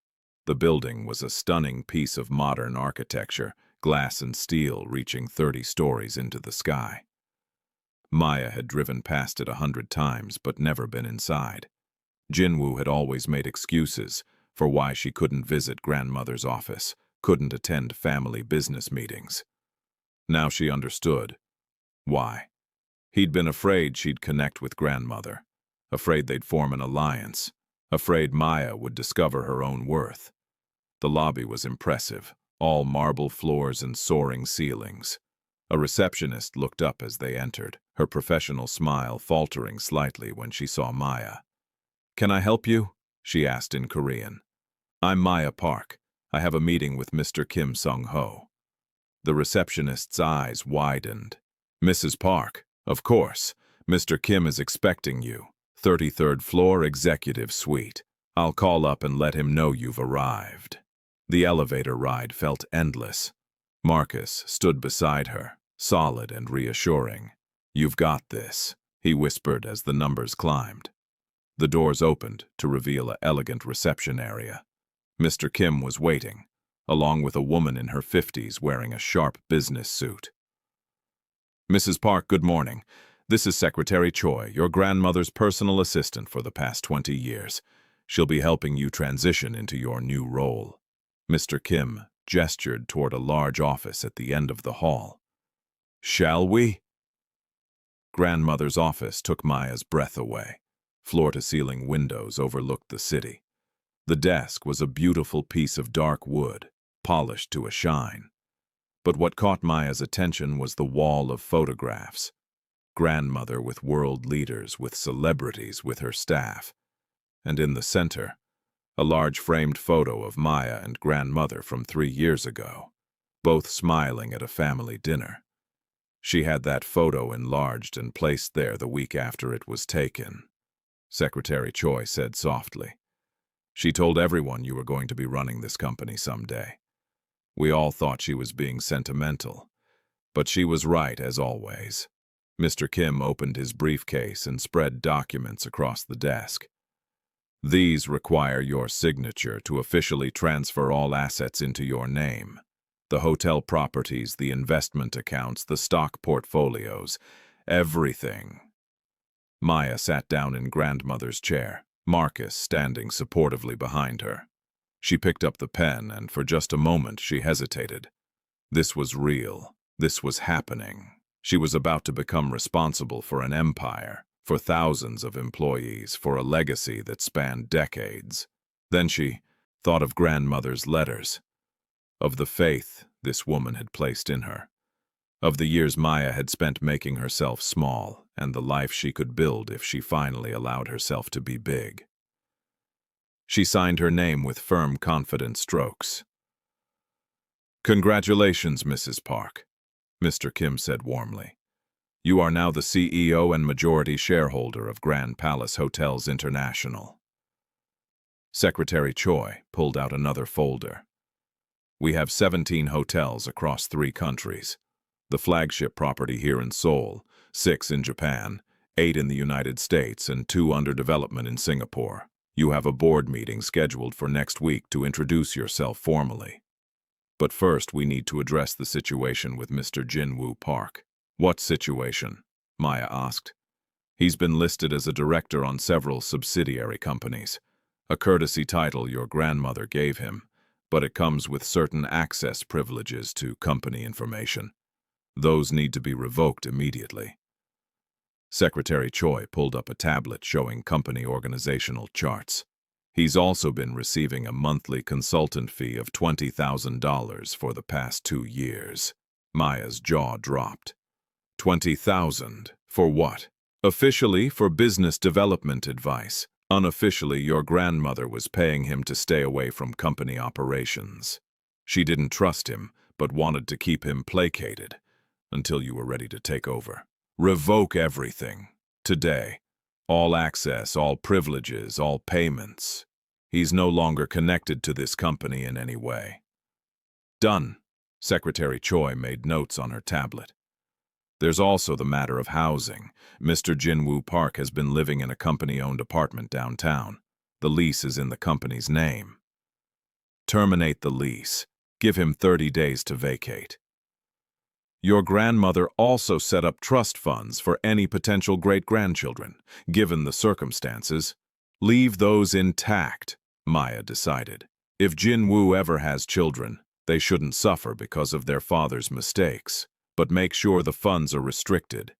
The building was a stunning piece of modern architecture, glass and steel reaching 30 stories into the sky. Maya had driven past it 100 times but never been inside. Jin-woo had always made excuses for why she couldn't visit grandmother's office, couldn't attend family business meetings. Now she understood why. He'd been afraid she'd connect with grandmother, afraid they'd form an alliance, afraid Maya would discover her own worth. The lobby was impressive, all marble floors and soaring ceilings. A receptionist looked up as they entered, her professional smile faltering slightly when she saw Maya. Can I help you? She asked in Korean. I'm Maya Park. I have a meeting with Mr. Kim Sung-ho. The receptionist's eyes widened. Mrs. Park, of course. Mr. Kim is expecting you. 33rd floor executive suite. I'll call up and let him know you've arrived. The elevator ride felt endless. Marcus stood beside her, solid and reassuring. You've got this, he whispered as the numbers climbed. The doors opened to reveal an elegant reception area. Mr. Kim was waiting, along with a woman in her 50s wearing a sharp business suit. Mrs. Park, good morning. This is Secretary Choi, your grandmother's personal assistant for the past 20 years. She'll be helping you transition into your new role. Mr. Kim gestured toward a large office at the end of the hall. Shall we? Grandmother's office took Maya's breath away. Floor-to-ceiling windows overlooked the city. The desk was a beautiful piece of dark wood, polished to a shine. But what caught Maya's attention was the wall of photographs. Grandmother with world leaders, with celebrities, with her staff. And in the center, a large framed photo of Maya and grandmother from 3 years ago, both smiling at a family dinner. She had that photo enlarged and placed there the week after it was taken, Secretary Choi said softly. She told everyone you were going to be running this company someday. We all thought she was being sentimental, but she was right as always. Mr. Kim opened his briefcase and spread documents across the desk. These require your signature to officially transfer all assets into your name. The hotel properties, the investment accounts, the stock portfolios, everything. Maya sat down in grandmother's chair, Marcus standing supportively behind her. She picked up the pen, and for just a moment she hesitated. This was real. This was happening. She was about to become responsible for an empire, for thousands of employees, for a legacy that spanned decades. Then she thought of grandmother's letters, of the faith this woman had placed in her, of the years Maya had spent making herself small, and the life she could build if she finally allowed herself to be big. She signed her name with firm, confident strokes. "Congratulations, Mrs. Park," Mr. Kim said warmly. "You are now the CEO and majority shareholder of Grand Palace Hotels International." Secretary Choi pulled out another folder. "We have 17 hotels across 3 countries. The flagship property here in Seoul, 6 in Japan, 8 in the United States, and 2 under development in Singapore. You have a board meeting scheduled for next week to introduce yourself formally. But first, we need to address the situation with Mr. Jin-woo Park." "What situation?" Maya asked. "He's been listed as a director on several subsidiary companies, a courtesy title your grandmother gave him, but it comes with certain access privileges to company information. Those need to be revoked immediately." Secretary Choi pulled up a tablet showing company organizational charts. "He's also been receiving a monthly consultant fee of $20,000 for the past 2 years. Maya's jaw dropped. $20,000 for what? Officially for business development advice. Unofficially, your grandmother was paying him to stay away from company operations. She didn't trust him, but wanted to keep him placated until you were ready to take over. Revoke everything. Today. All access, all privileges, all payments. He's no longer connected to this company in any way." "Done." Secretary Choi made notes on her tablet. "There's also the matter of housing. Mr. Jin-woo Park has been living in a company-owned apartment downtown. The lease is in the company's name. Terminate the lease. Give him 30 days to vacate. Your grandmother also set up trust funds for any potential great-grandchildren. Given the circumstances, leave those intact," Maya decided. "If Jin-woo ever has children, they shouldn't suffer because of their father's mistakes. But make sure the funds are restricted.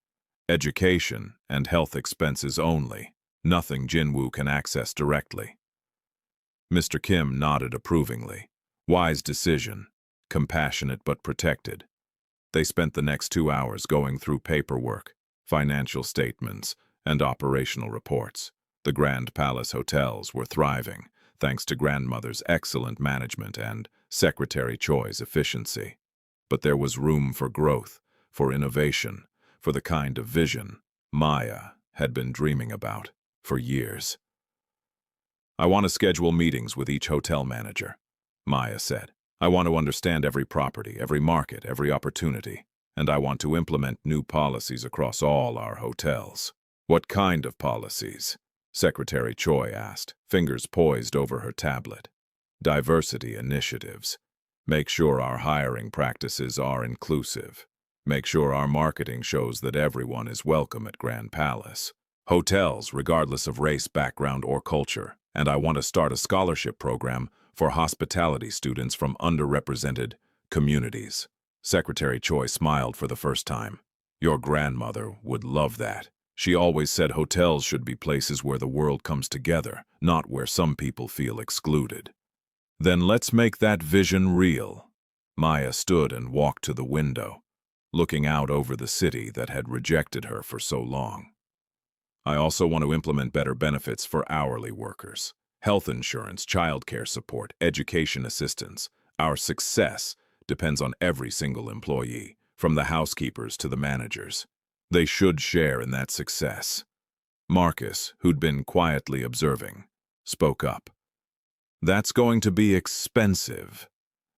Education and health expenses only. Nothing Jin-woo can access directly." Mr. Kim nodded approvingly. Wise decision. Compassionate but protected. They spent the next 2 hours going through paperwork, financial statements, and operational reports. The Grand Palace hotels were thriving, thanks to grandmother's excellent management and Secretary Choi's efficiency. But there was room for growth, for innovation, for the kind of vision Maya had been dreaming about for years. "I want to schedule meetings with each hotel manager," Maya said. "I want to understand every property, every market, every opportunity, and I want to implement new policies across all our hotels." "What kind of policies?" Secretary Choi asked, fingers poised over her tablet. "Diversity initiatives. Make sure our hiring practices are inclusive. Make sure our marketing shows that everyone is welcome at Grand Palace. Hotels, regardless of race, background, or culture. And I want to start a scholarship program for hospitality students from underrepresented communities." Secretary Choi smiled for the first time. "Your grandmother would love that. She always said hotels should be places where the world comes together, not where some people feel excluded." "Then let's make that vision real." Maya stood and walked to the window, looking out over the city that had rejected her for so long. "I also want to implement better benefits for hourly workers. Health insurance, childcare support, education assistance. Our success depends on every single employee, from the housekeepers to the managers. They should share in that success. Marcus, who'd been quietly observing, spoke up. That's going to be expensive,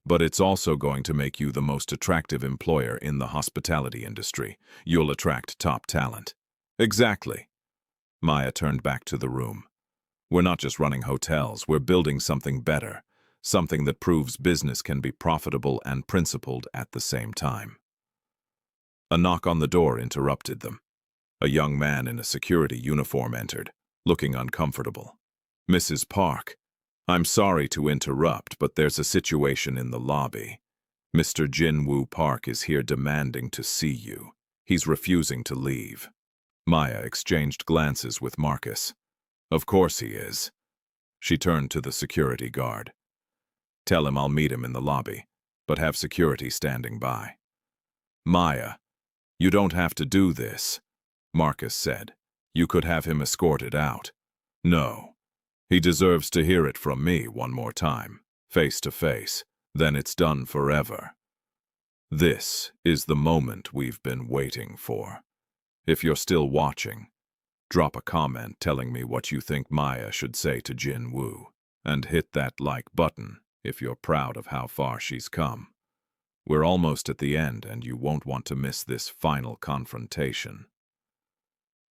but it's also going to make you the most attractive employer in the hospitality industry. You'll attract top talent. Exactly. Maya turned back to the room. We're not just running hotels, we're building something better, something that proves business can be profitable and principled at the same time. A knock on the door interrupted them. A young man in a security uniform entered, looking uncomfortable. Mrs. Park, I'm sorry to interrupt, but there's a situation in the lobby. Mr. Jin-woo Park is here demanding to see you. He's refusing to leave. Maya exchanged glances with Marcus. Of course he is. She turned to the security guard. Tell him I'll meet him in the lobby, but have security standing by. Maya, you don't have to do this, Marcus said. You could have him escorted out. No. He deserves to hear it from me one more time, face to face. Then it's done forever. This is the moment we've been waiting for. If you're still watching, drop a comment telling me what you think Maya should say to Jin-woo, and hit that like button if you're proud of how far she's come. We're almost at the end, and you won't want to miss this final confrontation.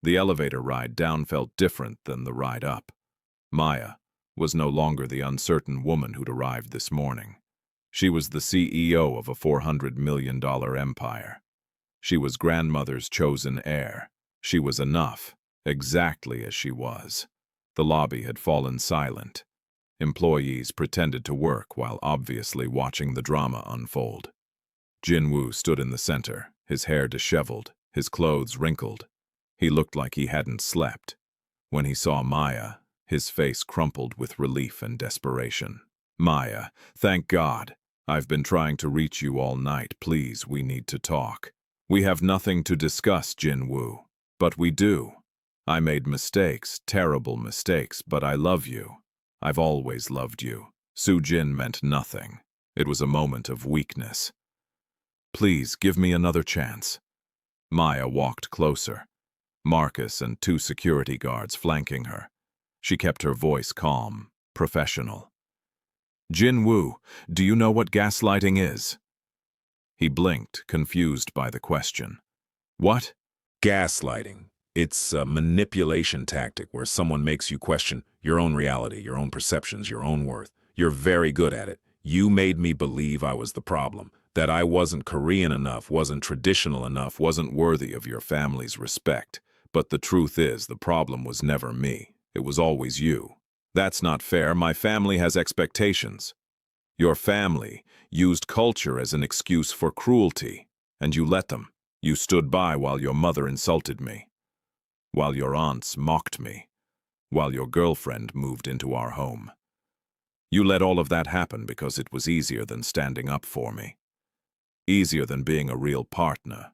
The elevator ride down felt different than the ride up. Maya was no longer the uncertain woman who'd arrived this morning. She was the CEO of a $400 million empire. She was grandmother's chosen heir. She was enough, exactly as she was. The lobby had fallen silent. Employees pretended to work while obviously watching the drama unfold. Jin-woo stood in the center, his hair disheveled, his clothes wrinkled. He looked like he hadn't slept. When he saw Maya, his face crumpled with relief and desperation. Maya, thank God. I've been trying to reach you all night. Please, we need to talk. We have nothing to discuss, Jin-woo. But we do. I made mistakes, terrible mistakes, but I love you. I've always loved you. Soo-jin meant nothing. It was a moment of weakness. Please, give me another chance. Maya walked closer. Marcus and two security guards flanking her. She kept her voice calm, professional. Jin-woo, do you know what gaslighting is? He blinked, confused by the question. What? Gaslighting. It's a manipulation tactic where someone makes you question your own reality, your own perceptions, your own worth. You're very good at it. You made me believe I was the problem, that I wasn't Korean enough, wasn't traditional enough, wasn't worthy of your family's respect. But the truth is, the problem was never me. It was always you. That's not fair. My family has expectations. Your family used culture as an excuse for cruelty, and you let them. You stood by while your mother insulted me, while your aunts mocked me, while your girlfriend moved into our home. You let all of that happen because it was easier than standing up for me. Easier than being a real partner.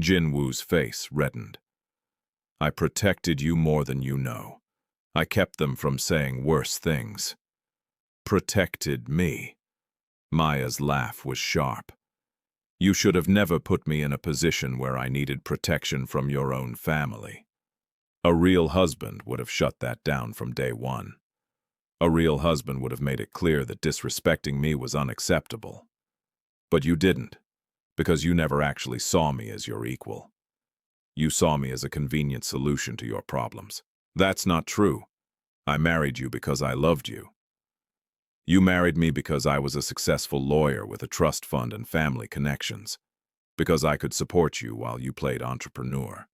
Jin-woo's face reddened. I protected you more than you know. I kept them from saying worse things. Protected me. Maya's laugh was sharp. You should have never put me in a position where I needed protection from your own family. A real husband would have shut that down from day one. A real husband would have made it clear that disrespecting me was unacceptable. But you didn't, because you never actually saw me as your equal. You saw me as a convenient solution to your problems. That's not true. I married you because I loved you. You married me because I was a successful lawyer with a trust fund and family connections. Because I could support you while you played entrepreneur.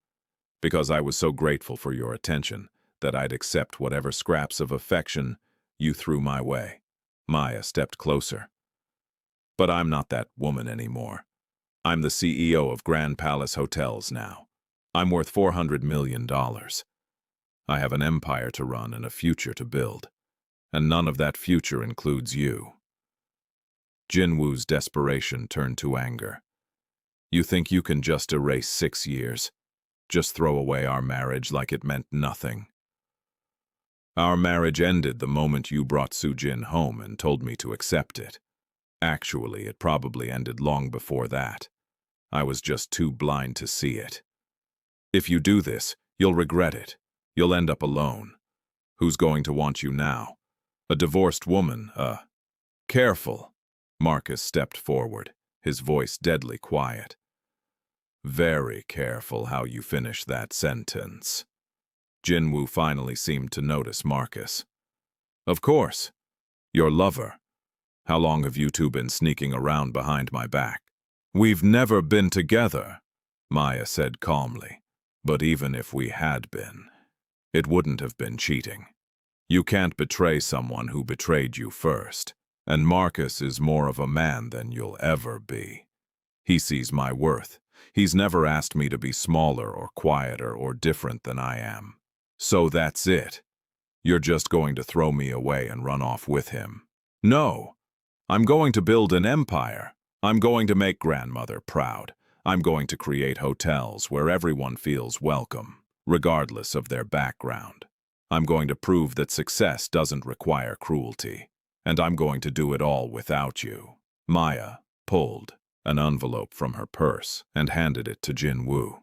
Because I was so grateful for your attention that I'd accept whatever scraps of affection you threw my way. Maya stepped closer. But I'm not that woman anymore. I'm the CEO of Grand Palace Hotels now. I'm worth $400 million. I have an empire to run and a future to build. And none of that future includes you. Jin-woo's desperation turned to anger. You think you can just erase 6 years? Just throw away our marriage like it meant nothing? Our marriage ended the moment you brought Soo-jin home and told me to accept it. Actually, it probably ended long before that. I was just too blind to see it. If you do this, you'll regret it. You'll end up alone. Who's going to want you now? A divorced woman, Careful. Marcus stepped forward, his voice deadly quiet. Very careful how you finish that sentence. Jin-woo finally seemed to notice Marcus. Of course. Your lover. How long have you two been sneaking around behind my back? We've never been together, Maya said calmly. But even if we had been, it wouldn't have been cheating. You can't betray someone who betrayed you first, and Marcus is more of a man than you'll ever be. He sees my worth. He's never asked me to be smaller or quieter or different than I am. So that's it. You're just going to throw me away and run off with him. No. I'm going to build an empire. I'm going to make grandmother proud. I'm going to create hotels where everyone feels welcome, regardless of their background. I'm going to prove that success doesn't require cruelty. And I'm going to do it all without you. Maya pulled an envelope from her purse and handed it to Jin-woo.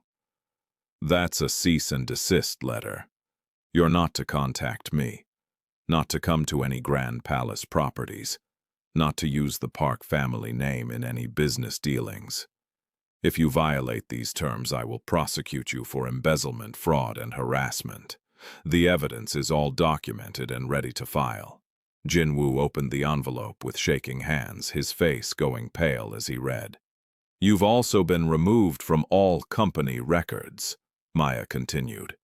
That's a cease and desist letter. You're not to contact me, not to come to any Grand Palace properties, not to use the Park family name in any business dealings. If you violate these terms, I will prosecute you for embezzlement, fraud, and harassment. The evidence is all documented and ready to file. Jin-woo opened the envelope with shaking hands, his face going pale as he read. You've also been removed from all company records, Maya continued.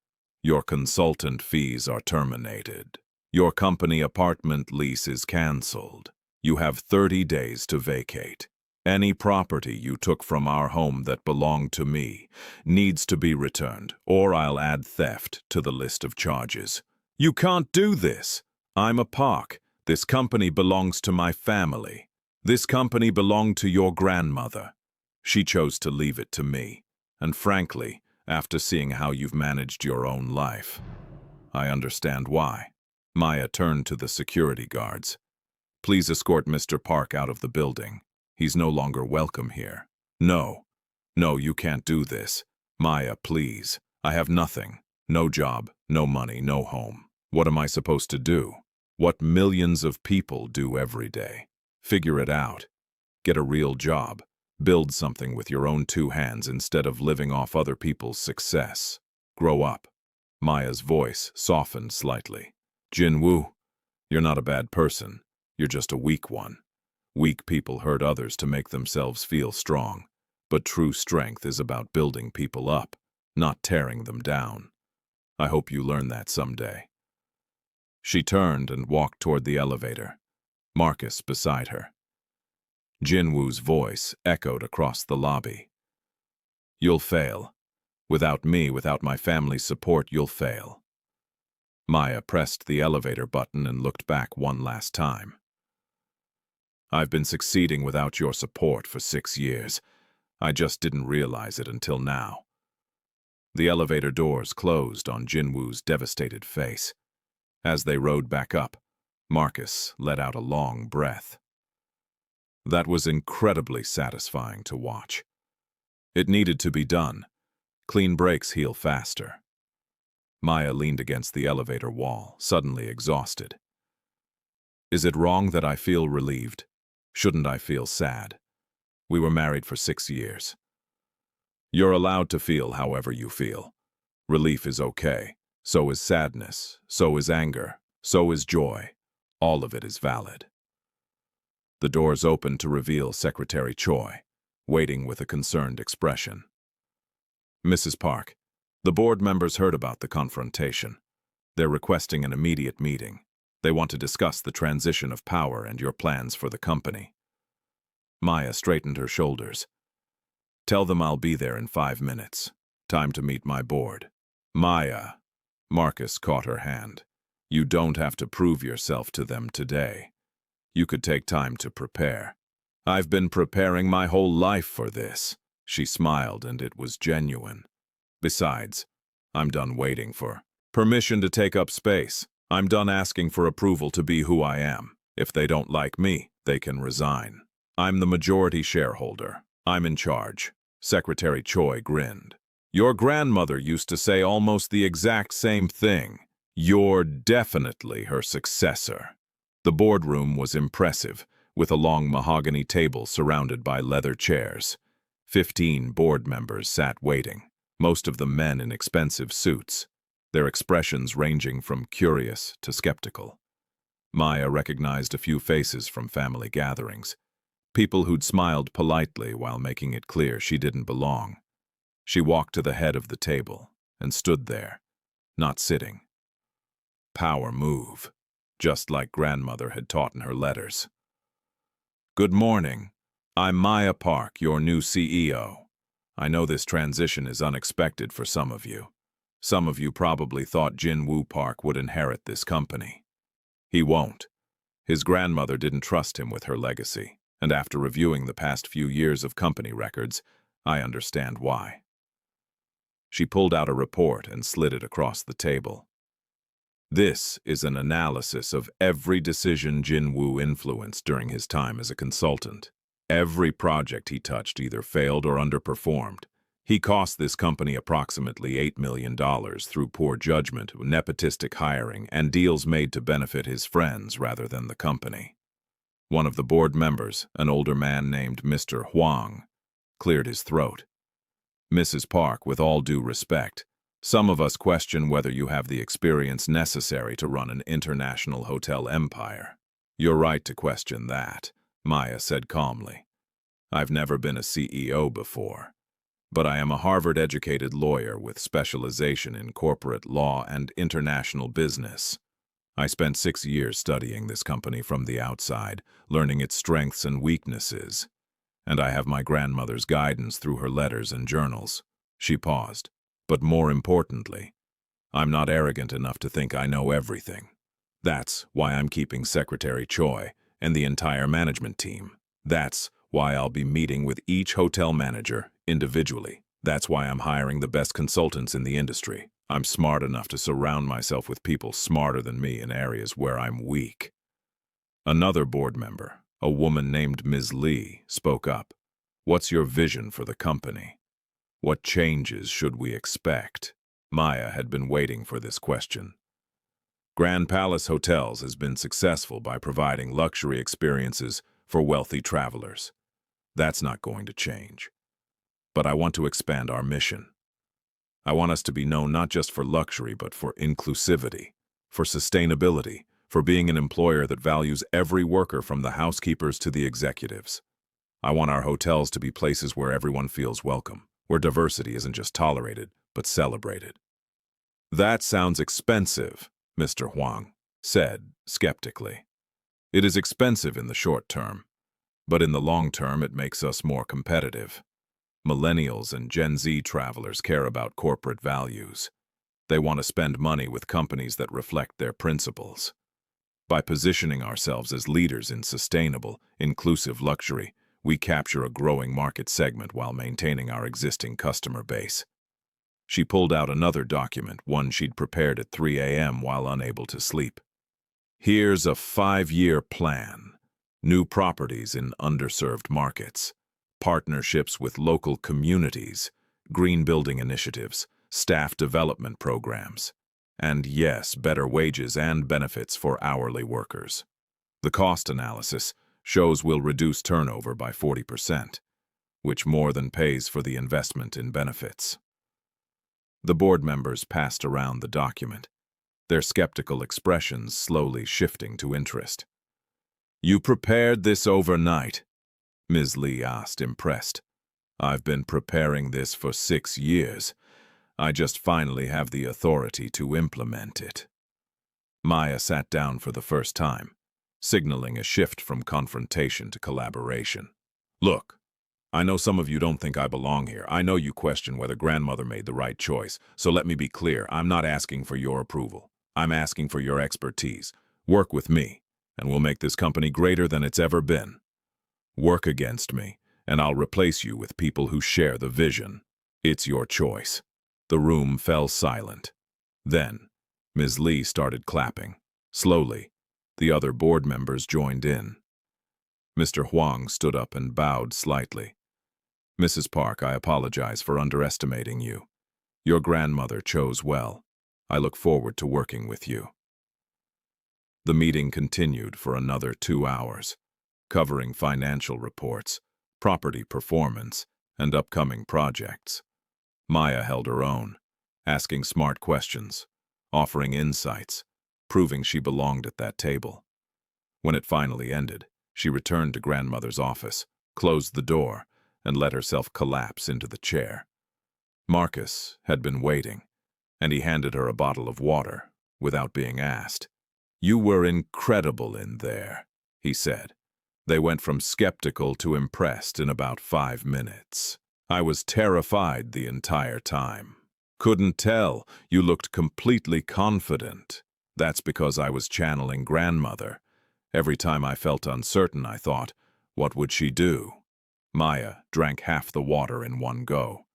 Your consultant fees are terminated. Your company apartment lease is cancelled. You have 30 days to vacate. Any property you took from our home that belonged to me needs to be returned, or I'll add theft to the list of charges. You can't do this. I'm a Park. This company belongs to my family. This company belonged to your grandmother. She chose to leave it to me. And frankly, after seeing how you've managed your own life, I understand why. Maya turned to the security guards. Please escort Mr. Park out of the building. He's no longer welcome here. No, you can't do this. Maya, please. I have nothing. No job, no money, no home. What am I supposed to do? What millions of people do every day. Figure it out. Get a real job. Build something with your own 2 hands instead of living off other people's success. Grow up. Maya's voice softened slightly. Jin-woo, you're not a bad person. You're just a weak one. Weak people hurt others to make themselves feel strong, but true strength is about building people up, not tearing them down. I hope you learn that someday. She turned and walked toward the elevator, Marcus beside her. Jin-woo's voice echoed across the lobby. You'll fail. Without me, without my family's support, you'll fail. Maya pressed the elevator button and looked back one last time. I've been succeeding without your support for 6 years. I just didn't realize it until now. The elevator doors closed on Jin-woo's devastated face. As they rode back up, Marcus let out a long breath. That was incredibly satisfying to watch. It needed to be done. Clean breaks heal faster. Maya leaned against the elevator wall, suddenly exhausted. Is it wrong that I feel relieved? Shouldn't I feel sad? We were married for 6 years. You're allowed to feel however you feel. Relief is okay. So is sadness. So is anger. So is joy. All of it is valid. The doors opened to reveal Secretary Choi, waiting with a concerned expression. Mrs. Park, the board members heard about the confrontation. They're requesting an immediate meeting. They want to discuss the transition of power and your plans for the company. Maya straightened her shoulders. Tell them I'll be there in 5 minutes. Time to meet my board. Maya, Marcus caught her hand. You don't have to prove yourself to them today. You could take time to prepare. I've been preparing my whole life for this. She smiled, and it was genuine. Besides, I'm done waiting for permission to take up space. I'm done asking for approval to be who I am. If they don't like me, they can resign. I'm the majority shareholder. I'm in charge. Secretary Choi grinned. Your grandmother used to say almost the exact same thing. You're definitely her successor. The boardroom was impressive, with a long mahogany table surrounded by leather chairs. 15 board members sat waiting, most of them men in expensive suits, their expressions ranging from curious to skeptical. Maya recognized a few faces from family gatherings, people who'd smiled politely while making it clear she didn't belong. She walked to the head of the table and stood there, not sitting. Power move, just like grandmother had taught in her letters. Good morning. I'm Maya Park, your new CEO. I know this transition is unexpected for some of you. Some of you probably thought Jin-woo Park would inherit this company. He won't. His grandmother didn't trust him with her legacy, and after reviewing the past few years of company records, I understand why. She pulled out a report and slid it across the table. This is an analysis of every decision Jin-woo influenced during his time as a consultant. Every project he touched either failed or underperformed. He cost this company approximately $8 million through poor judgment, nepotistic hiring, and deals made to benefit his friends rather than the company. One of the board members, an older man named Mr. Huang, cleared his throat. Mrs. Park, with all due respect, some of us question whether you have the experience necessary to run an international hotel empire. You're right to question that, Maya said calmly. I've never been a CEO before, but I am a Harvard-educated lawyer with specialization in corporate law and international business. I spent 6 years studying this company from the outside, learning its strengths and weaknesses. And I have my grandmother's guidance through her letters and journals. She paused. But more importantly, I'm not arrogant enough to think I know everything. That's why I'm keeping Secretary Choi and the entire management team. That's why I'll be meeting with each hotel manager individually. That's why I'm hiring the best consultants in the industry. I'm smart enough to surround myself with people smarter than me in areas where I'm weak. Another board member, a woman named Ms. Lee, spoke up. What's your vision for the company? What changes should we expect? Maya had been waiting for this question. Grand Palace Hotels has been successful by providing luxury experiences for wealthy travelers. That's not going to change. But I want to expand our mission. I want us to be known not just for luxury, but for inclusivity, for sustainability, for being an employer that values every worker from the housekeepers to the executives. I want our hotels to be places where everyone feels welcome, where diversity isn't just tolerated, but celebrated. That sounds expensive, Mr. Huang said skeptically. It is expensive in the short term, but in the long term it makes us more competitive. Millennials and Gen Z travelers care about corporate values. They want to spend money with companies that reflect their principles. By positioning ourselves as leaders in sustainable, inclusive luxury, we capture a growing market segment while maintaining our existing customer base. She pulled out another document, one she'd prepared at 3 a.m. while unable to sleep. Here's a 5-year plan. New properties in underserved markets, partnerships with local communities, green building initiatives, staff development programs, and yes, better wages and benefits for hourly workers. The cost analysis shows we'll reduce turnover by 40%, which more than pays for the investment in benefits. The board members passed around the document, their skeptical expressions slowly shifting to interest. You prepared this overnight? Ms. Lee asked, impressed. I've been preparing this for 6 years. I just finally have the authority to implement it. Maya sat down for the first time, signaling a shift from confrontation to collaboration. Look, I know some of you don't think I belong here. I know you question whether grandmother made the right choice. So let me be clear, I'm not asking for your approval. I'm asking for your expertise. Work with me, and we'll make this company greater than it's ever been. Work against me, and I'll replace you with people who share the vision. It's your choice. The room fell silent. Then, Ms. Lee started clapping. Slowly, the other board members joined in. Mr. Huang stood up and bowed slightly. Mrs. Park, I apologize for underestimating you. Your grandmother chose well. I look forward to working with you. The meeting continued for another 2 hours, covering financial reports, property performance, and upcoming projects. Maya held her own, asking smart questions, offering insights, proving she belonged at that table. When it finally ended, she returned to grandmother's office, closed the door, and let herself collapse into the chair. Marcus had been waiting, and he handed her a bottle of water without being asked. "You were incredible in there," he said. They went from skeptical to impressed in about 5 minutes. "I was terrified the entire time. Couldn't tell, you looked completely confident. That's because I was channeling grandmother. Every time I felt uncertain, I thought, what would she do?" Maya drank half the water in one go.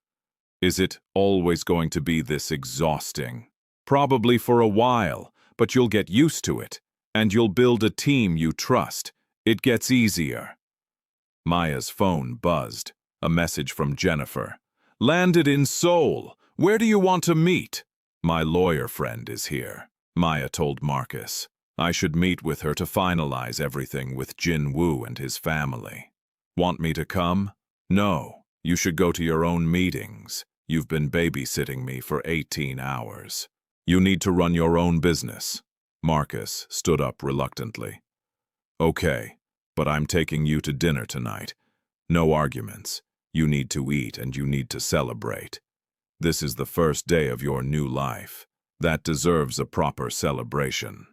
"Is it always going to be this exhausting?" "Probably for a while, but you'll get used to it, and you'll build a team you trust. It gets easier." Maya's phone buzzed. A message from Jennifer. "Landed in Seoul. Where do you want to meet?" "My lawyer friend is here," Maya told Marcus. "I should meet with her to finalize everything with Jin-woo and his family." "Want me to come?" "No, you should go to your own meetings. You've been babysitting me for 18 hours. You need to run your own business." Marcus stood up reluctantly. "Okay, but I'm taking you to dinner tonight. No arguments. You need to eat and you need to celebrate. This is the first day of your new life. That deserves a proper celebration."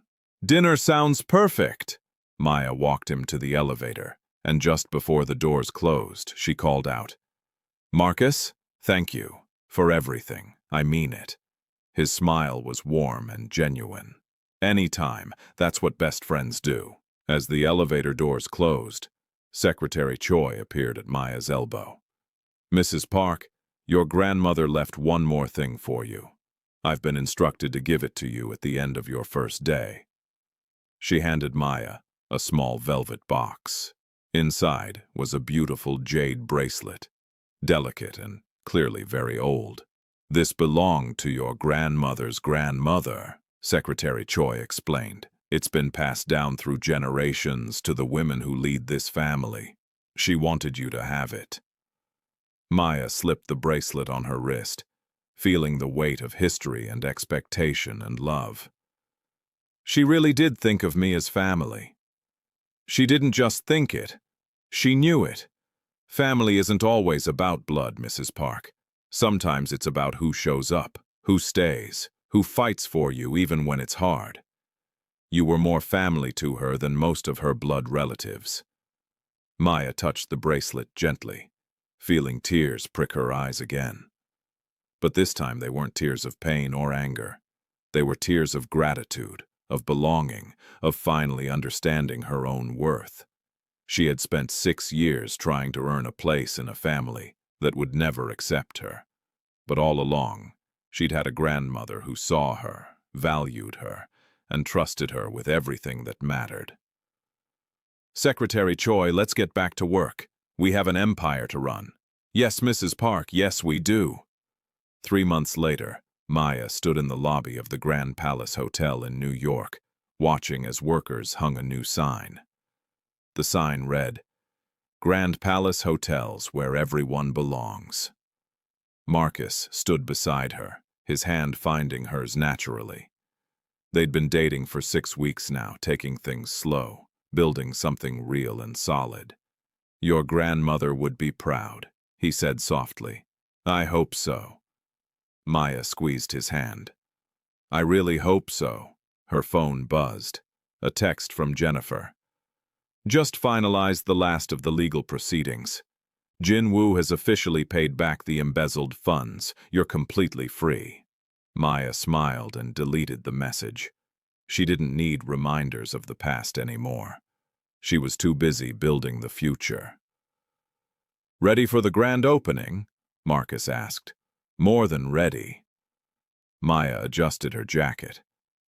"Dinner sounds perfect." Maya walked him to the elevator, and just before the doors closed, she called out, "Marcus, thank you for everything. I mean it." His smile was warm and genuine. "Anytime, that's what best friends do." As the elevator doors closed, Secretary Choi appeared at Maya's elbow. "Mrs. Park, your grandmother left one more thing for you. I've been instructed to give it to you at the end of your first day." She handed Maya a small velvet box. Inside was a beautiful jade bracelet, delicate and clearly very old. "This belonged to your grandmother's grandmother," Secretary Choi explained. "It's been passed down through generations to the women who lead this family. She wanted you to have it." Maya slipped the bracelet on her wrist, feeling the weight of history and expectation and love. She really did think of me as family. She didn't just think it, she knew it. Family isn't always about blood, Mrs. Park. Sometimes it's about who shows up, who stays, who fights for you even when it's hard. You were more family to her than most of her blood relatives. Maya touched the bracelet gently, feeling tears prick her eyes again. But this time they weren't tears of pain or anger. They were tears of gratitude, of belonging, of finally understanding her own worth. She had spent 6 years trying to earn a place in a family that would never accept her. But all along, she'd had a grandmother who saw her, valued her, and trusted her with everything that mattered. "Secretary Choi, let's get back to work. We have an empire to run." "Yes, Mrs. Park, yes, we do." 3 months later, Maya stood in the lobby of the Grand Palace Hotel in New York, watching as workers hung a new sign. The sign read, "Grand Palace Hotels, where everyone belongs." Marcus stood beside her, his hand finding hers naturally. They'd been dating for 6 weeks now, taking things slow, building something real and solid. "Your grandmother would be proud," he said softly. "I hope so." Maya squeezed his hand. "I really hope so." Her phone buzzed. A text from Jennifer. "Just finalized the last of the legal proceedings. Jin-woo has officially paid back the embezzled funds. You're completely free." Maya smiled and deleted the message. She didn't need reminders of the past anymore. She was too busy building the future. "Ready for the grand opening?" Marcus asked. "More than ready." Maya adjusted her jacket,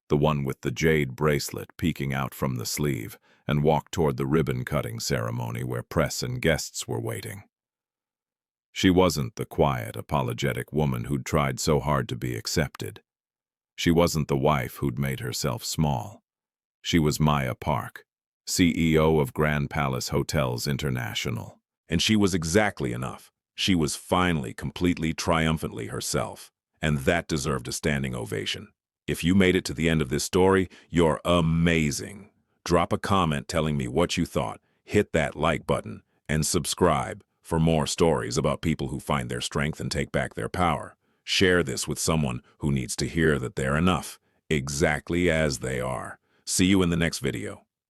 the one with the jade bracelet peeking out from the sleeve, and walked toward the ribbon-cutting ceremony where press and guests were waiting. She wasn't the quiet, apologetic woman who'd tried so hard to be accepted. She wasn't the wife who'd made herself small. She was Maya Park, CEO of Grand Palace Hotels International. And she was exactly enough. She was finally, completely, triumphantly herself. And that deserved a standing ovation. If you made it to the end of this story, you're amazing. Drop a comment telling me what you thought, hit that like button, and subscribe for more stories about people who find their strength and take back their power. Share this with someone who needs to hear that they're enough, exactly as they are. See you in the next video.